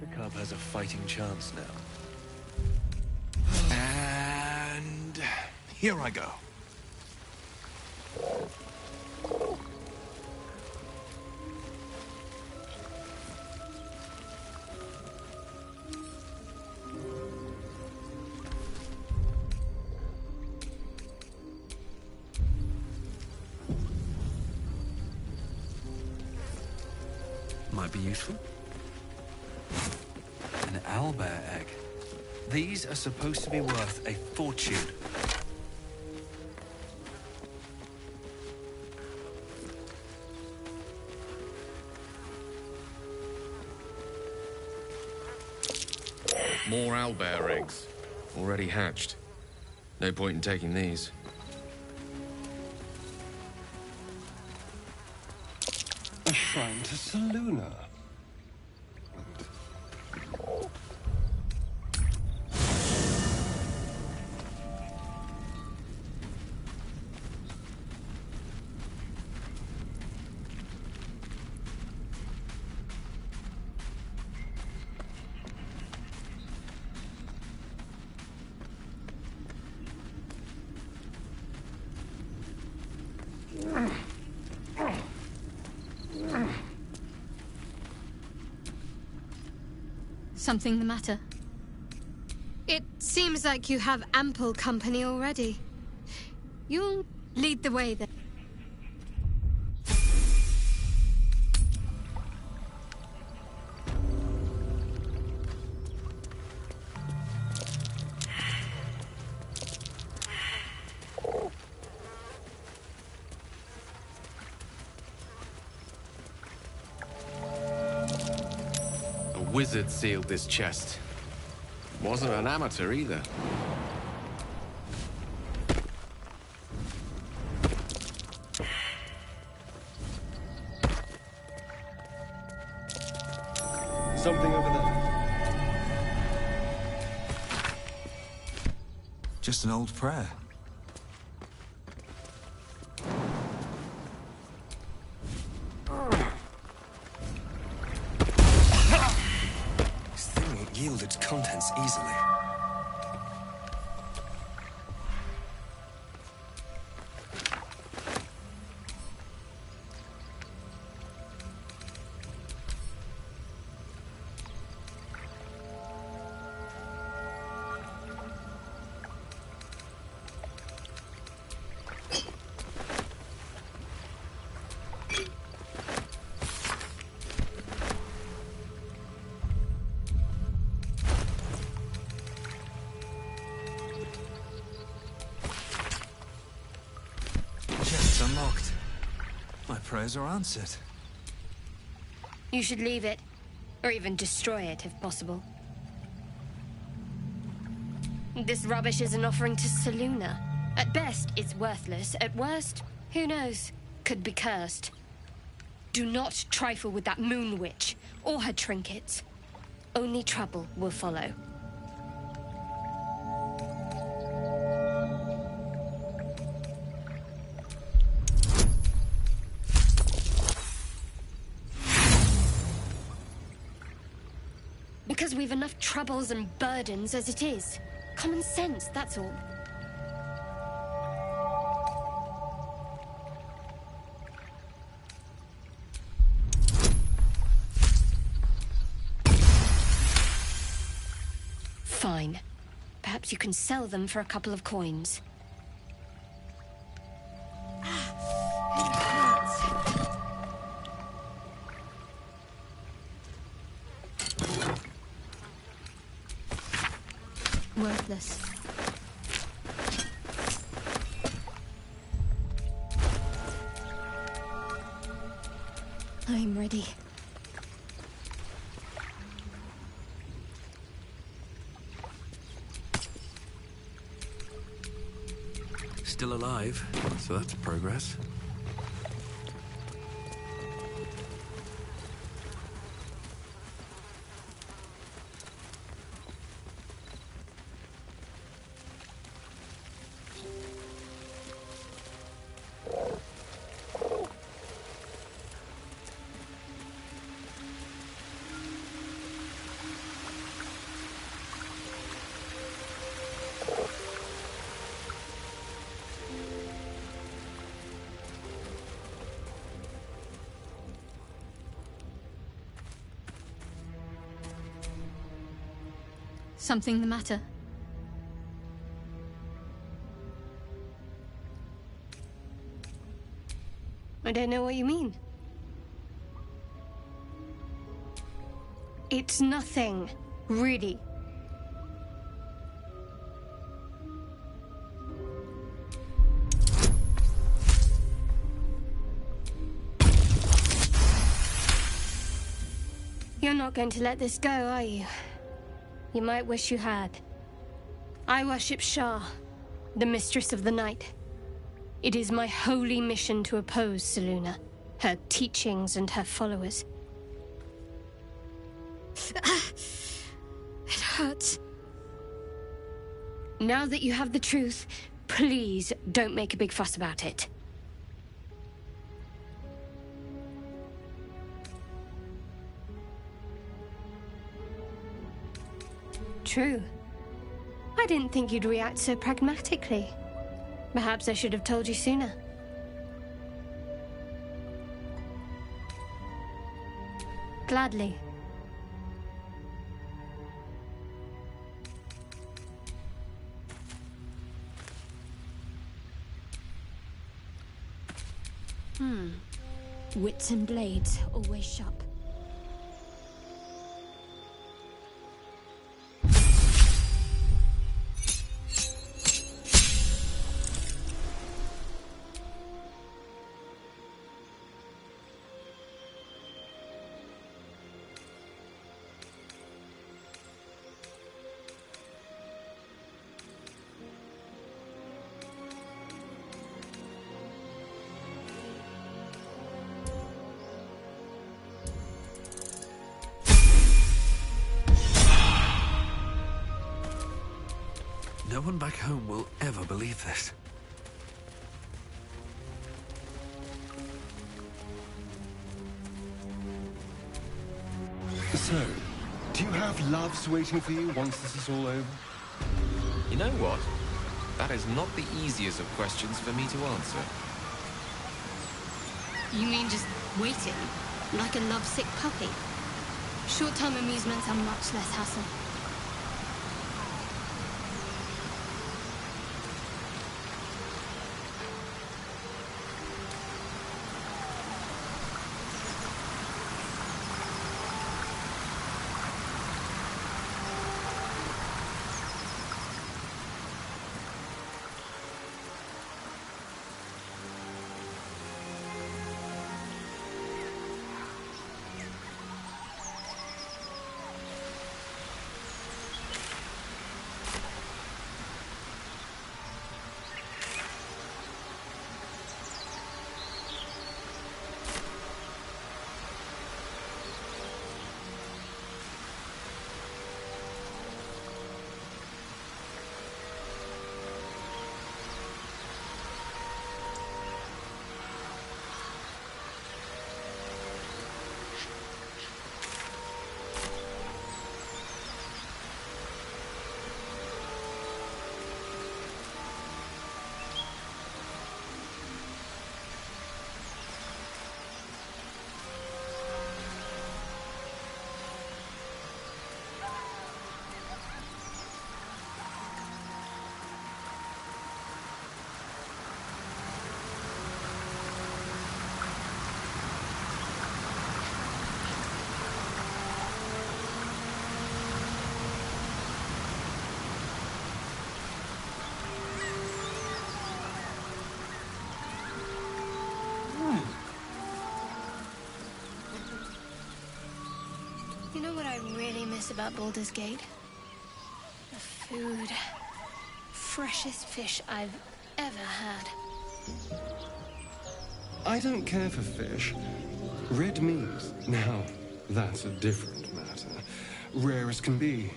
The cub has a fighting chance now. Here I go. Might be useful. An owlbear egg. These are supposed to be worth a fortune. More owlbear eggs. Already hatched. No point in taking these. A shrine to Seluna. Something the matter? It seems like you have ample company already. You'll lead the way then. Wizard sealed this chest. Wasn't an amateur either. Something over there. Just an old prayer. Yield its contents easily. Unlocked. My prayers are answered. You should leave it, or even destroy it if possible. This rubbish is an offering to Seluna. At best, it's worthless. At worst, who knows? Could be cursed. Do not trifle with that moon witch, or her trinkets. Only trouble will follow. Because we've enough troubles and burdens as it is. Common sense, that's all. Fine. Perhaps you can sell them for a couple of coins. Worthless. I'm ready. Still alive, so that's progress. Something the matter? I don't know what you mean. It's nothing, really. You're not going to let this go, are you? You might wish you had. I worship Shah, the Mistress of the Night. It is my holy mission to oppose Selûne, her teachings and her followers. It hurts. Now that you have the truth, please don't make a big fuss about it. True. I didn't think you'd react so pragmatically. Perhaps I should have told you sooner. Gladly. Wits and blades, always sharp. No one back home will ever believe this. So, do you have loves waiting for you once this is all over? You know what? That is not the easiest of questions for me to answer. You mean just waiting? Like a lovesick puppy? Short-term amusements are much less hassle. You know what I really miss about Baldur's Gate? The food. Freshest fish I've ever had. I don't care for fish. Red meat, now, that's a different matter. Rare as can be.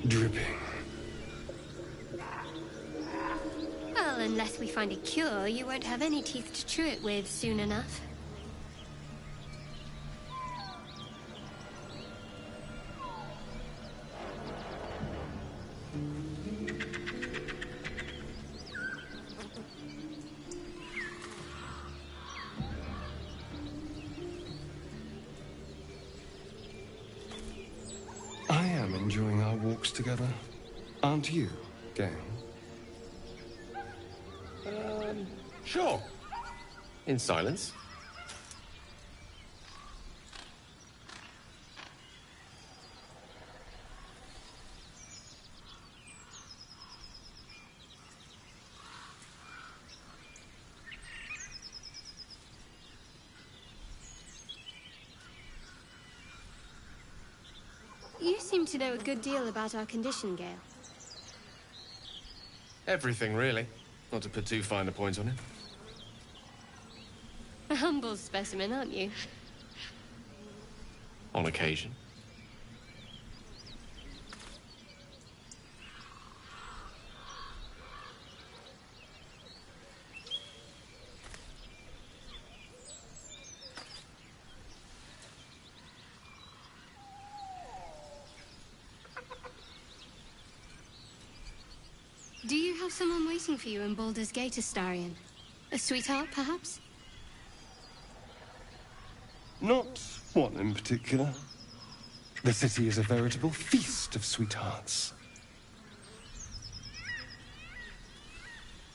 Dripping. Well, unless we find a cure, you won't have any teeth to chew it with soon enough. I am I'm enjoying our walks together. Aren't you, gang? Sure. In silence. You seem to know a good deal about our condition, Gale. Everything, really. Not to put too fine a point on it. A humble specimen, aren't you? On occasion. Do you have someone waiting for you in Baldur's Gate, Astarion? A sweetheart, perhaps? Not one in particular. The city is a veritable feast of sweethearts.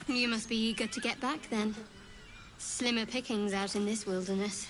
You must be eager to get back, then. Slimmer pickings out in this wilderness.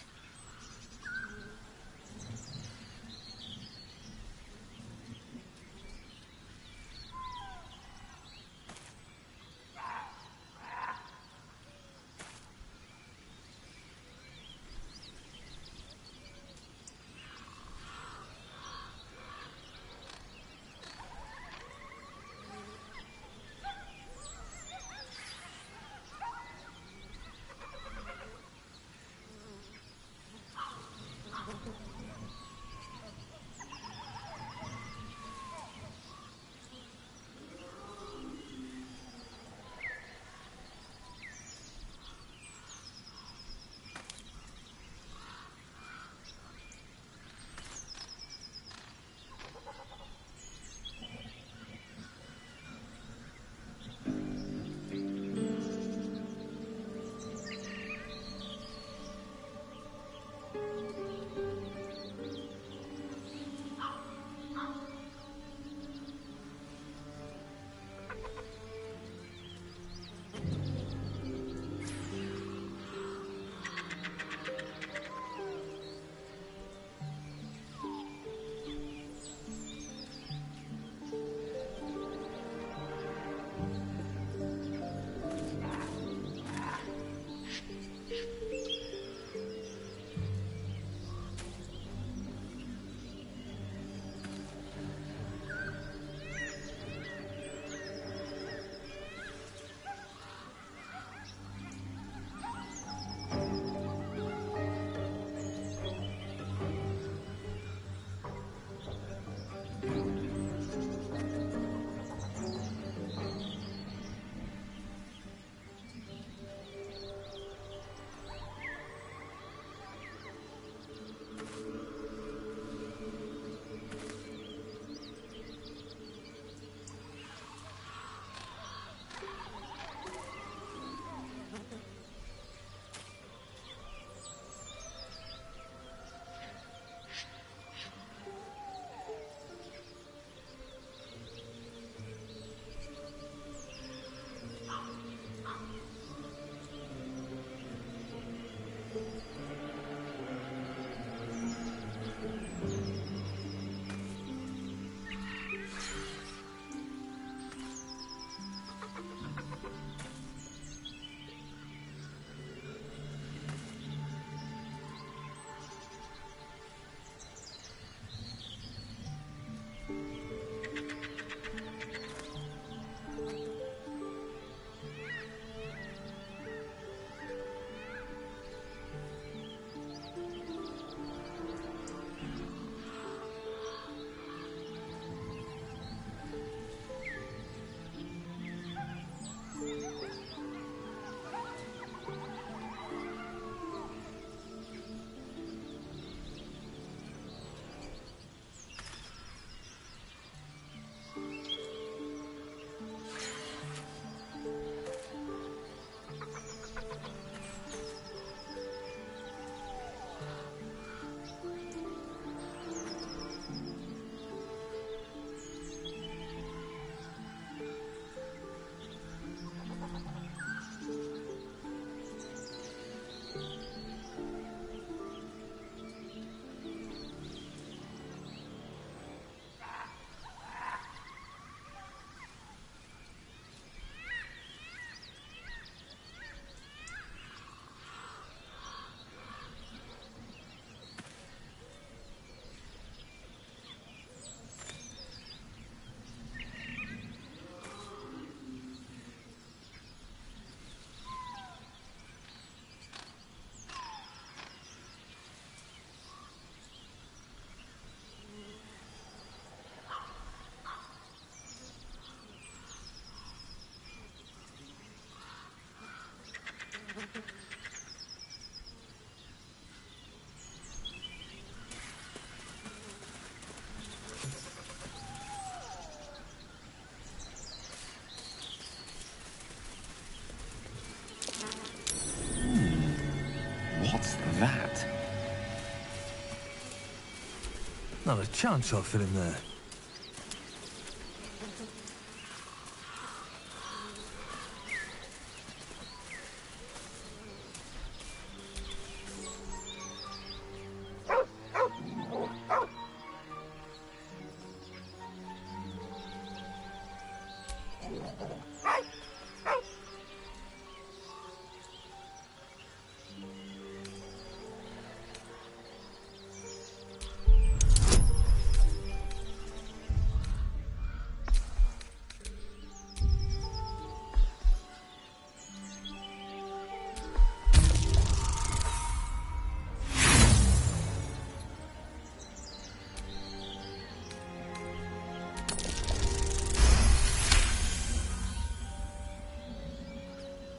Not a chance I'll fit in there.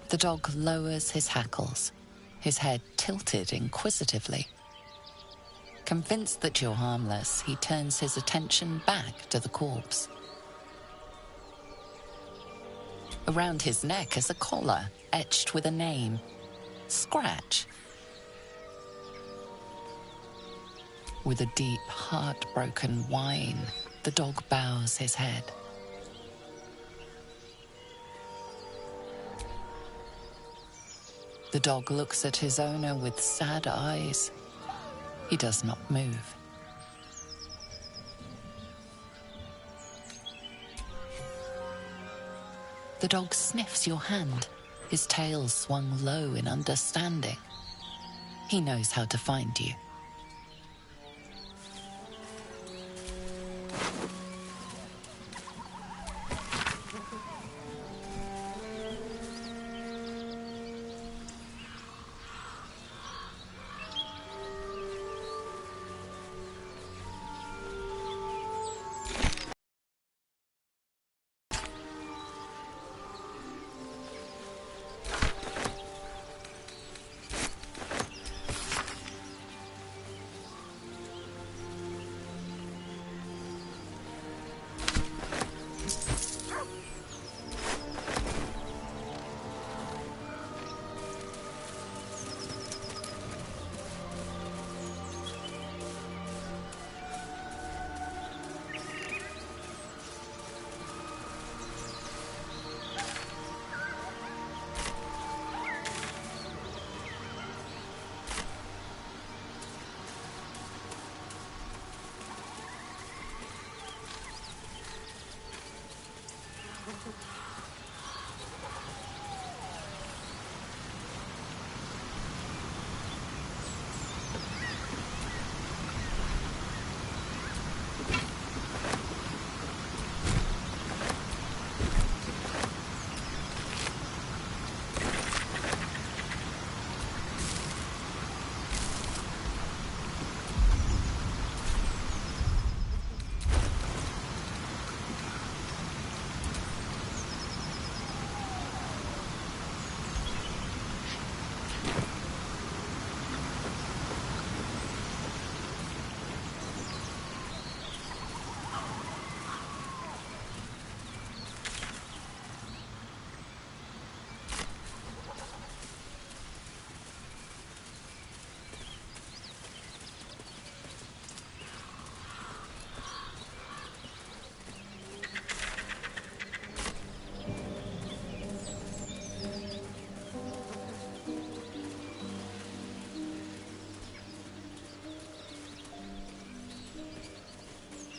The dog lowers his hackles, his head tilted inquisitively. Convinced that you're harmless, he turns his attention back to the corpse. Around his neck is a collar etched with a name, Scratch. With a deep, heartbroken whine, the dog bows his head. The dog looks at his owner with sad eyes. He does not move. The dog sniffs your hand, his tail swung low in understanding. He knows how to find you.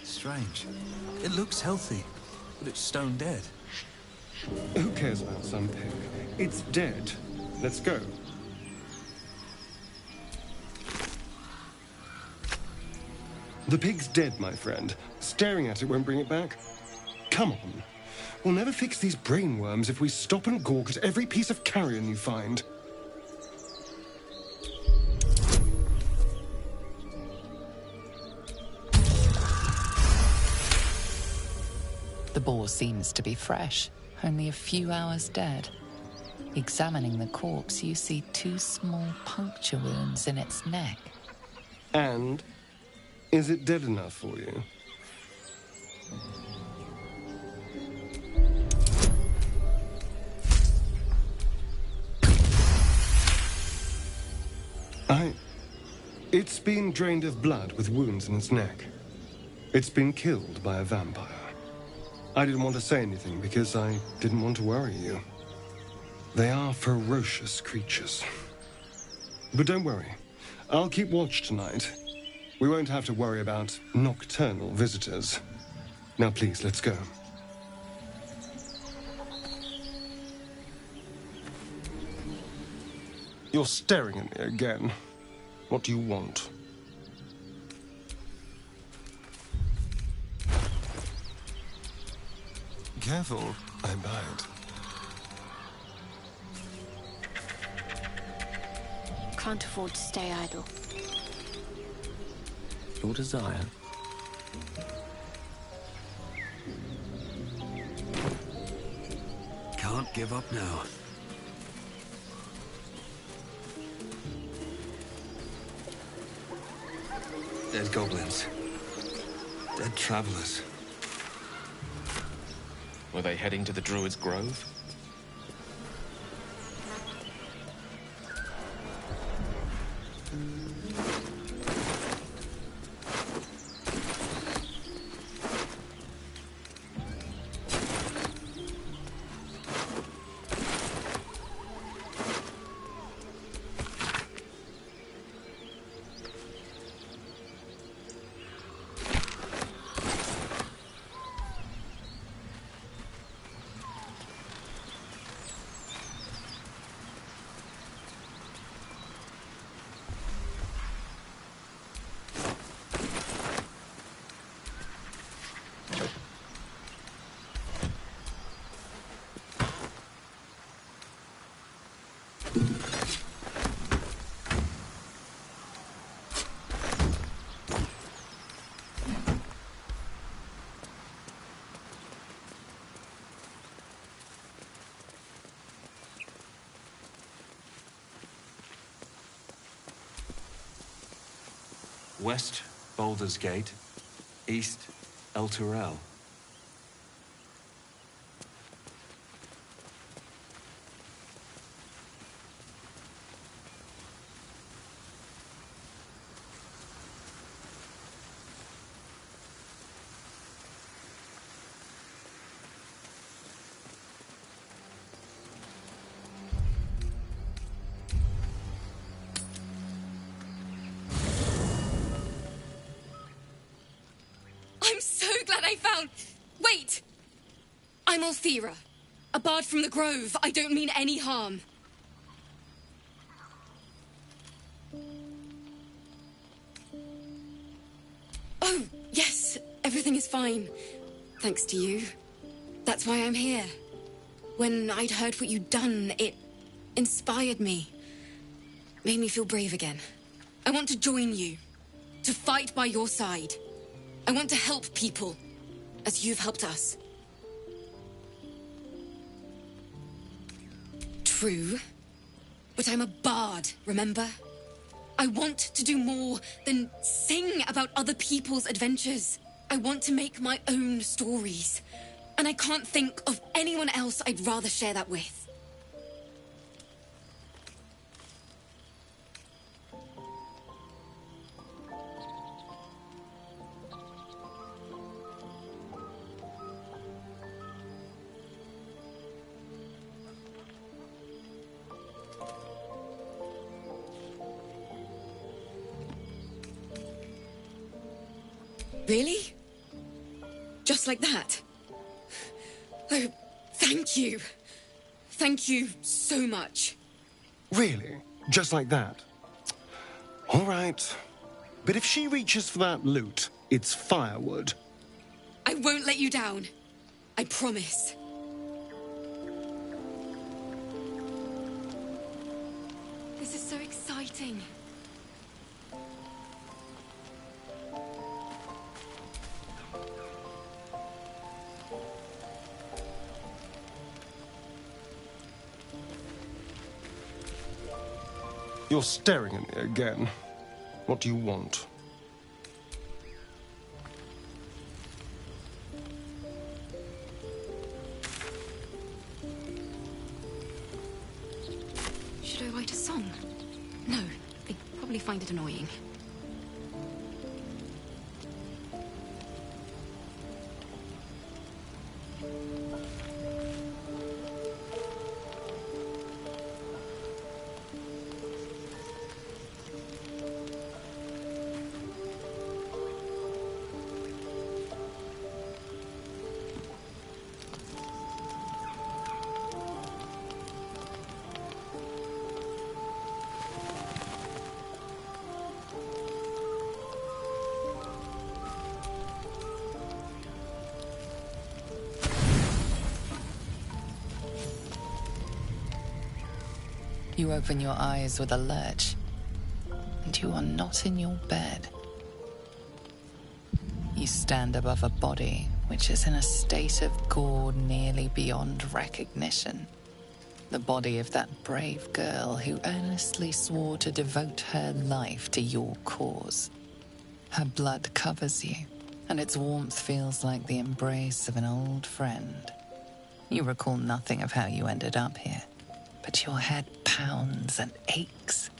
Strange. It looks healthy, but it's stone dead. Who cares about some pig? It's dead. Let's go. The pig's dead, my friend. Staring at it won't bring it back. Come on. We'll never fix these brainworms if we stop and gawk at every piece of carrion you find. The boar seems to be fresh, only a few hours dead. Examining the corpse, you see 2 small puncture wounds in its neck. And? Is it dead enough for you? It's been drained of blood with wounds in its neck. It's been killed by a vampire. I didn't want to say anything because I didn't want to worry you. They are ferocious creatures. But don't worry. I'll keep watch tonight. We won't have to worry about nocturnal visitors. Now please, let's go. You're staring at me again. What do you want? Careful, I bite. Can't afford to stay idle. Your desire. Can't give up now. Dead goblins. Dead travelers. Were they heading to the Druid's Grove? West, Baldur's Gate. East, El Turel. I'm so glad I found... Wait! I'm Althera, a bard from the Grove. I don't mean any harm. Oh, yes, everything is fine. Thanks to you. That's why I'm here. When I'd heard what you'd done, it inspired me. Made me feel brave again. I want to join you. To fight by your side. I want to help people, as you've helped us. True, but I'm a bard, remember? I want to do more than sing about other people's adventures. I want to make my own stories, and I can't think of anyone else I'd rather share that with. Really? Just like that? Oh, thank you. Thank you so much. Really? Just like that? All right. But if she reaches for that loot, it's firewood. I won't let you down. I promise. This is so exciting. You're staring at me again. What do you want? Should I write a song? No, they'd probably find it annoying. You open your eyes with a lurch, and you are not in your bed. You stand above a body which is in a state of gore nearly beyond recognition. The body of that brave girl who earnestly swore to devote her life to your cause. Her blood covers you, and its warmth feels like the embrace of an old friend. You recall nothing of how you ended up here, but your head pounds and aches.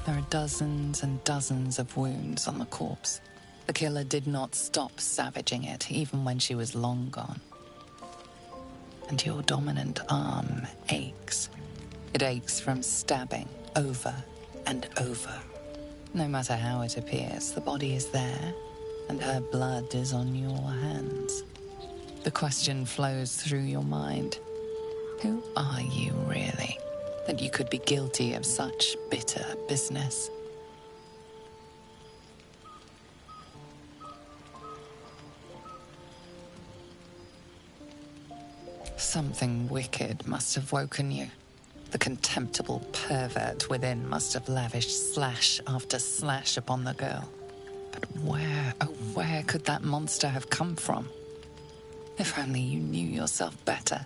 There are dozens and dozens of wounds on the corpse. The killer did not stop savaging it, even when she was long gone. And your dominant arm aches. It aches from stabbing over and over. No matter how it appears, the body is there, and her blood is on your hands. The question flows through your mind. Who are you, really, that you could be guilty of such bitter business? Something wicked must have woken you. The contemptible pervert within must have lavished slash after slash upon the girl. But where, oh where could that monster have come from? If only you knew yourself better.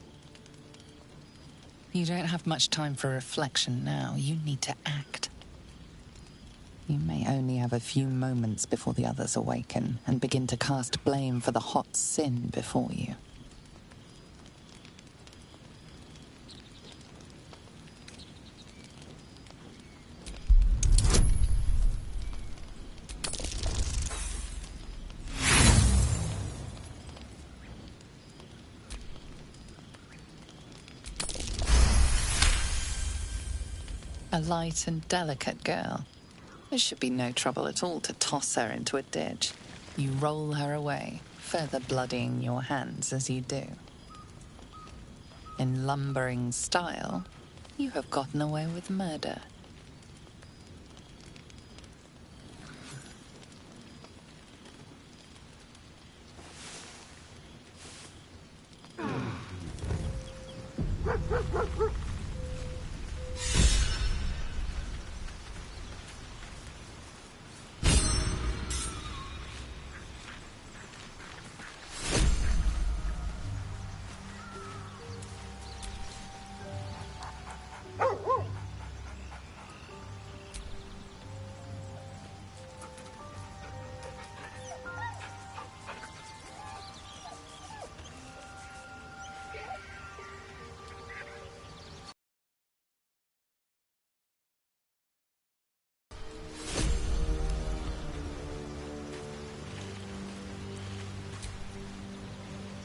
You don't have much time for reflection now. You need to act. You may only have a few moments before the others awaken and begin to cast blame for the hot sin before you. A light and delicate girl. There should be no trouble at all to toss her into a ditch. You roll her away, further bloodying your hands as you do. In lumbering style, you have gotten away with murder.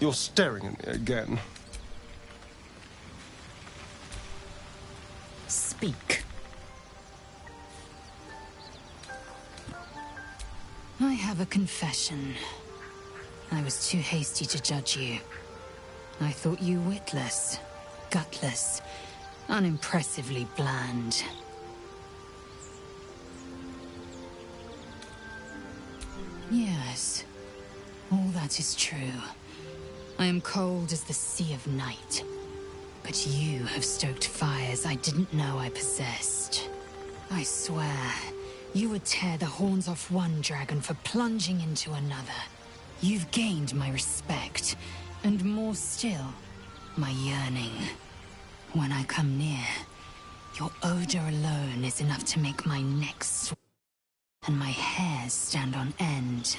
You're staring at me again. Speak. I have a confession. I was too hasty to judge you. I thought you witless, gutless, unimpressively bland. Yes, all that is true. I am cold as the sea of night. But you have stoked fires I didn't know I possessed. I swear, you would tear the horns off one dragon for plunging into another. You've gained my respect, and more still, my yearning. When I come near, your odor alone is enough to make my neck swell and my hairs stand on end.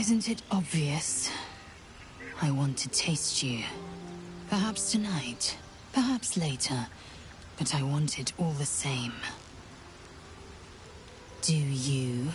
Isn't it obvious? I want to taste you. Perhaps tonight, perhaps later, but I want it all the same. Do you?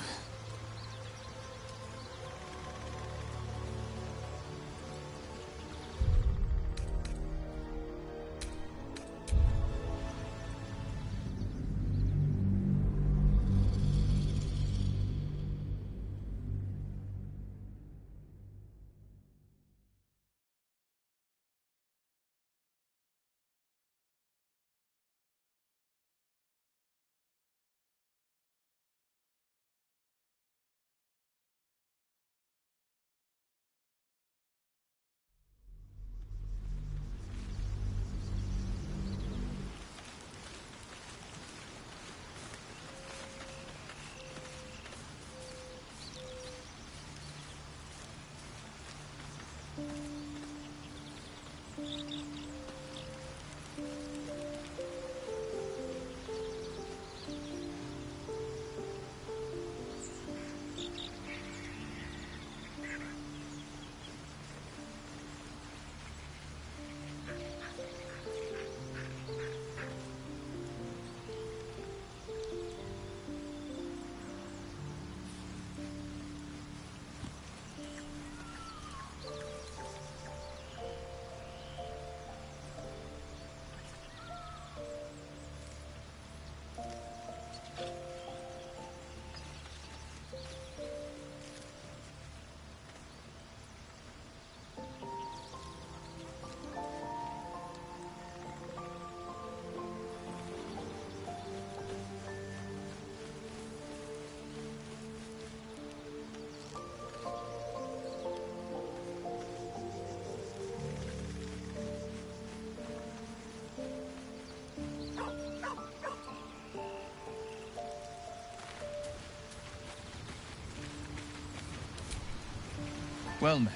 Well met.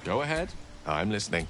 Go ahead. I'm listening.